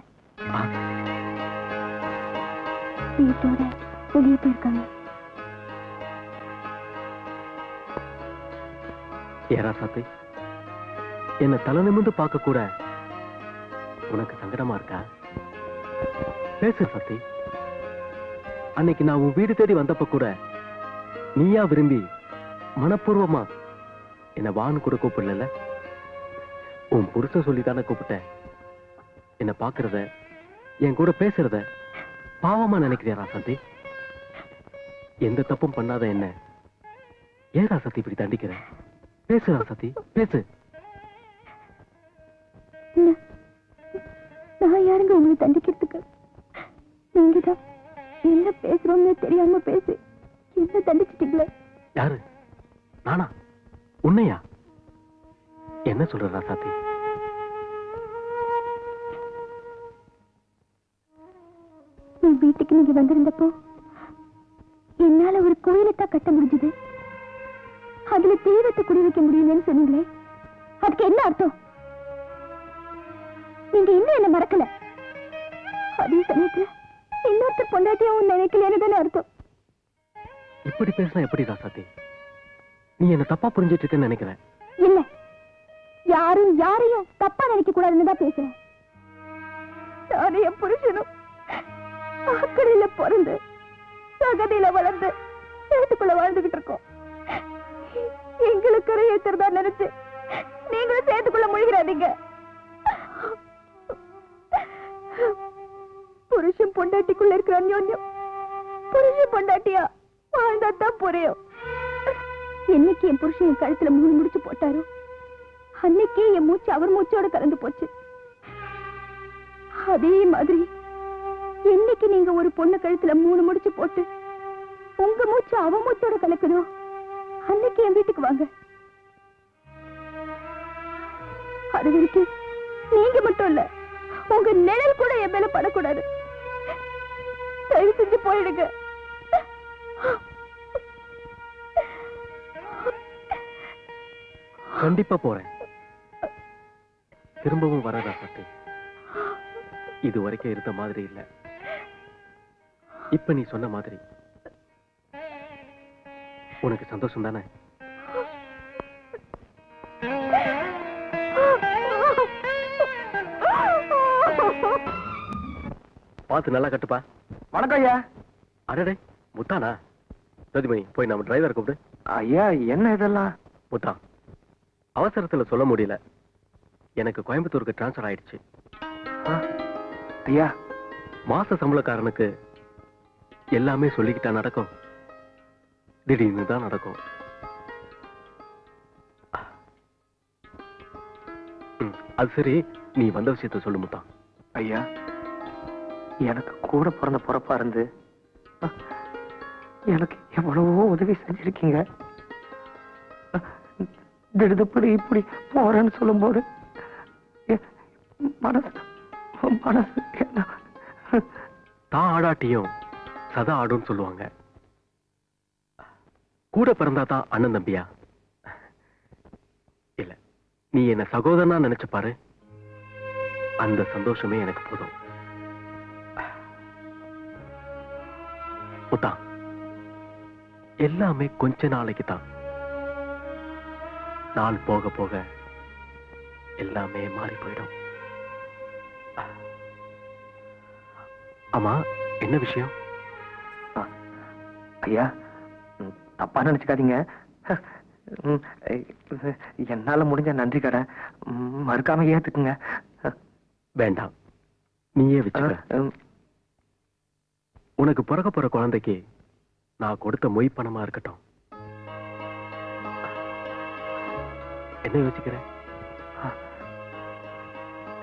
வீட்டோட வெளியே போயிருக்காங்க. ஏரா சாத்தி, என்ன தலை நிமிர்ந்து பார்க்க கூட உனக்கு சங்கடமா இருக்கா? பேசு சத்தி. அன்னைக்கு நான் உன் வீடு தேடி வந்தப்ப கூட நீயா விரும்பி மனப்பூர்வமா என்ன வான்னு கூட கூப்பிடல. உன் புருஷ சொல்லித்தானே கூப்பிட்டேன். என்ன பாக்குறத, என் கூட பேசுறத பாவமா நினைக்கிறியா ராசாந்தி? எந்த தப்பும் பண்ணாத என்ன ஏன் ராசாந்தி இப்படி தண்டிக்கிற? பேசு ராசாந்தி, பேசு. நான் யாருங்க உங்களை தண்டிக்கிறதுக்கு? நீங்க தான் என்ன பேசுறோம்னு தெரியாம பேசி என்ன தண்டிச்சிட்டீங்களே. யாரு? நானா? உன்னையா? என்ன சொல்ற ராசாந்தி? வீட்டுக்கு நீங்க வந்திருந்தப்போ என்னால ஒரு கோயிலைத்தான் கட்ட முடிஞ்சது. அதுல தீவிரத்தை குடி வைக்க முடியலன்னு சொன்னீங்களே, அதுக்கு என்ன அர்த்தம்? நீங்க இன்னும் என்ன மறக்கல. அதே சமயத்துல இன்னொருத்தர் பொண்டாட்டியாவும் நினைக்கலன்னு தானே அர்த்தம். இப்படி பேசினா எப்படி ராசாந்தி? நீ என்ன தப்பா புரிஞ்சிட்டு இருக்கேன்னு நினைக்கிறேன். இல்ல, யாரும் யாரையும் தப்பா நினைக்க கூடாதுன்னு தான் பேசுறேன். நானே என் புருஷனும் அக்கறையில பிறந்து சகதியில வளர்ந்து வீட்டுக்குள்ள வாழ்ந்துகிட்டு இருக்கோம். எங்களுக்கு ஏத்துறதா நினைச்சு நீங்களும் சேர்த்துக்குள்ள முழுகிறாதீங்க. புருஷன் பொண்டாட்டிக்குள்ள இருக்கிற அந்யோன்யம் புருஷன் பொண்டாட்டியா வாழ்ந்தாத்தான் புரியும். என்னைக்கு என் புருஷன் என் கழுத்துல 3 முடிச்சு போட்டாரோ அன்னைக்கே என் மூச்சு அவர் மூச்சோட கலந்து போச்சு. அதே மாதிரி என்னைக்கு நீங்க ஒரு பொண்ணு கழுத்துல 3 முடிச்சு போட்டு உங்க மூச்சு அவ மூச்சோட கலக்கணும் அன்னைக்கு என் வீட்டுக்கு வாங்க. அது வரைக்கும் நீங்க மட்டும் இல்ல உங்க நிழல் கூட என் மேல படக்கூடாது. தயவு செஞ்சு போயிடுங்க. கண்டிப்பா போறேன். திரும்பவும் வர ராசாத்தி. இது வரைக்கும் இருந்த மாதிரி இல்ல. இப்ப நீ சொன்ன மாதிரி உனக்கு சந்தோஷம் தானே? பார்த்து நல்லா கட்டுப்பா. வணக்கம் ஐயா. அடடே முத்தானா? ரஜிமணி போய் நம்ம டிரைவர் கூப்பிடு. ஐயா என்ன இதெல்லாம்? முத்தா, அவசரத்துல சொல்ல முடியல. எனக்கு கோயம்புத்தூருக்கு டிரான்ஸ்பர் ஆயிடுச்சு. ஐயா, மாச சம்பளக்காரனுக்கு எல்லாமே சொல்லிக்கிட்டா நடக்கும்? திடீர்னு தான் நடக்கும். அது சரி, நீ வந்த விஷயத்த சொல்லு முத்தா. ஐயா, எனக்கு கூட பிறந்த பொறப்பா இருந்து எனக்கு எவ்வளவோ உதவி செஞ்சிருக்கீங்க. திடுதுப்படி இப்படி போறேன்னு சொல்லும் போது மனசு தான் ஆடாட்டியும் சதா ஆடும் சொல்லுவாங்க. கூட பிறந்தா தான் அண்ணன் தம்பியா? இல்ல, நீ என்ன சகோதரனா நினைச்சு பாரு. அந்த சந்தோஷமே எனக்கு போதும். முத்தா, எல்லாமே கொஞ்ச நாளைக்கு தான். நாள் போக போக எல்லாமே மாறி போயிடும். ஆமா, என்ன விஷயம்? ஐயா, தப்பா நினைச்சுக்காதீங்க. என்னால முடிஞ்ச நன்றி கடன் மறுக்காம ஏத்துக்குங்க. வேண்டாம், நீயே வச்சுக்க. உனக்கு பிறக்க போற குழந்தைக்கு நான் கொடுத்த மொய் பணமா இருக்கட்டும். என்ன யோசிக்கிற?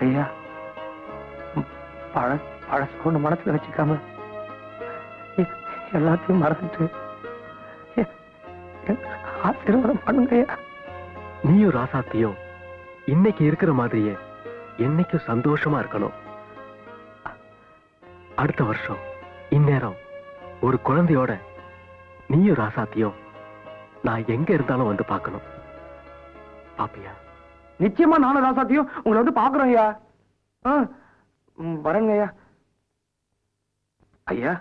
ஐயா, பழசு ஒண்ணு மனசுல வச்சுக்காம எல்லாத்தையும் மறந்துட்டு ஆசீர்வாதம் பண்ணுங்க. நீயும் ராசாத்தியும் இன்னைக்கு இருக்கிற மாதிரியே என்னைக்கும் சந்தோஷமா இருக்கணும். அடுத்த வருஷம் இந்நேரம் ஒரு குழந்தையோட நீயும் ராசாத்தியும் நான் எங்க இருந்தாலும் வந்து பார்க்கணும். பாப்பியா? நிச்சயமா நானும் ராசாத்தியும் உங்களை வந்து பாக்குறோம் ஐயா. வரேங்க ஐயா. ஐயா,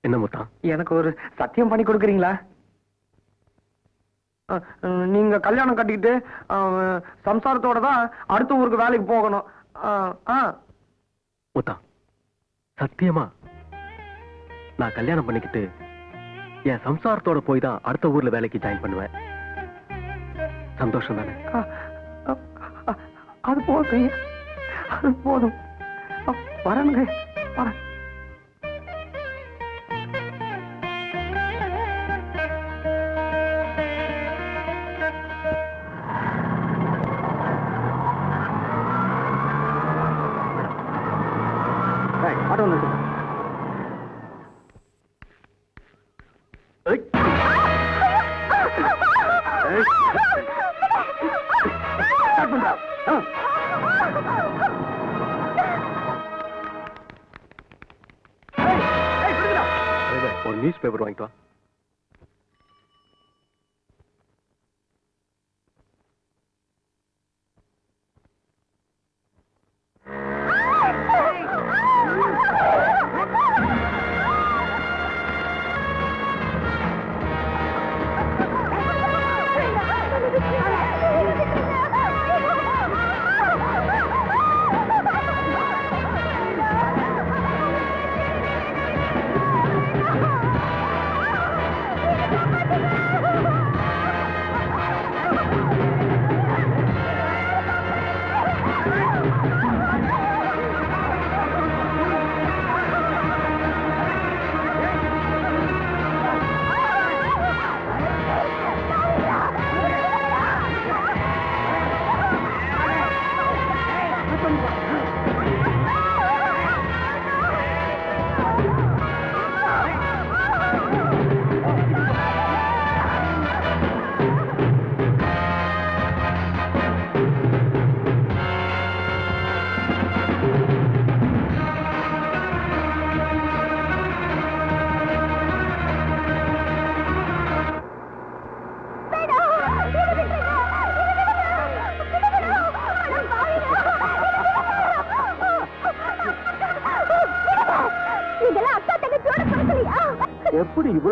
என்ன முத்தா? எனக்கு ஒரு சத்தியம் பண்ணி கொடுக்குறீங்களா? நீங்க கல்யாணம் கட்டிக்கிட்டு சம்சாரத்தோட தான் அடுத்த ஊருக்கு வேலைக்கு போகணும். முத்தா, சத்தியமா நான் கல்யாணம் பண்ணிக்கிட்டு என் சம்சாரத்தோட போய் தான் அடுத்த ஊர்ல வேலைக்கு ஜாயின் பண்ணுவேன். சந்தோஷம் தானே? அது போதும் ஐயா, அது போதும். வரணுங்க, வரேன். ஆட்டோ வந்து ஒரு நியூஸ் பேப்பர் வாங்கிட்டு வா.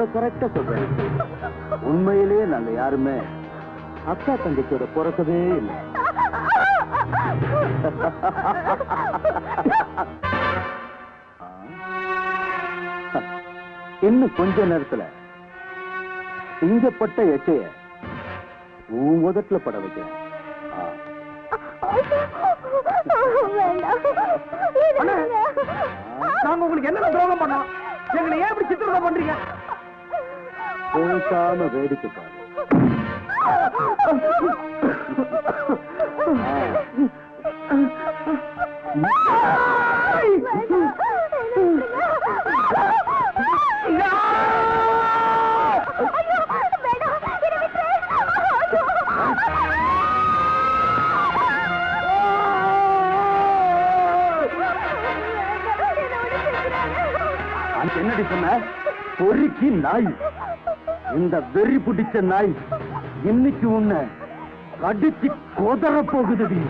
அவ்வளவு கரெக்டா சொல்றேன். உண்மையிலேயே நாங்க யாருமே அக்கா தங்கச்சியோட பிறக்கவே இல்லை. இன்னும் கொஞ்ச நேரத்துல சிங்கப்பட்ட எச்சைய உன் உதட்டுல பட வைக்கிறேன். நாங்க உங்களுக்கு என்ன துரோகம் பண்ணோம்? எங்களை ஏன் இப்படி சித்திரவதை பண்றீங்க? பேசாம வேடிக்கை பாரு. என்னடி சொன்ன? பொறுக்கி நாய், இந்த வெறி பிடிச்ச நாய் இன்னைக்கு உன்னை கடிச்சு கொதற போகுதுடி.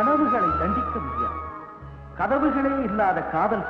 கனவுகளை தண்டிக்க முடியாது. கதவுகளே இல்லாத காதல்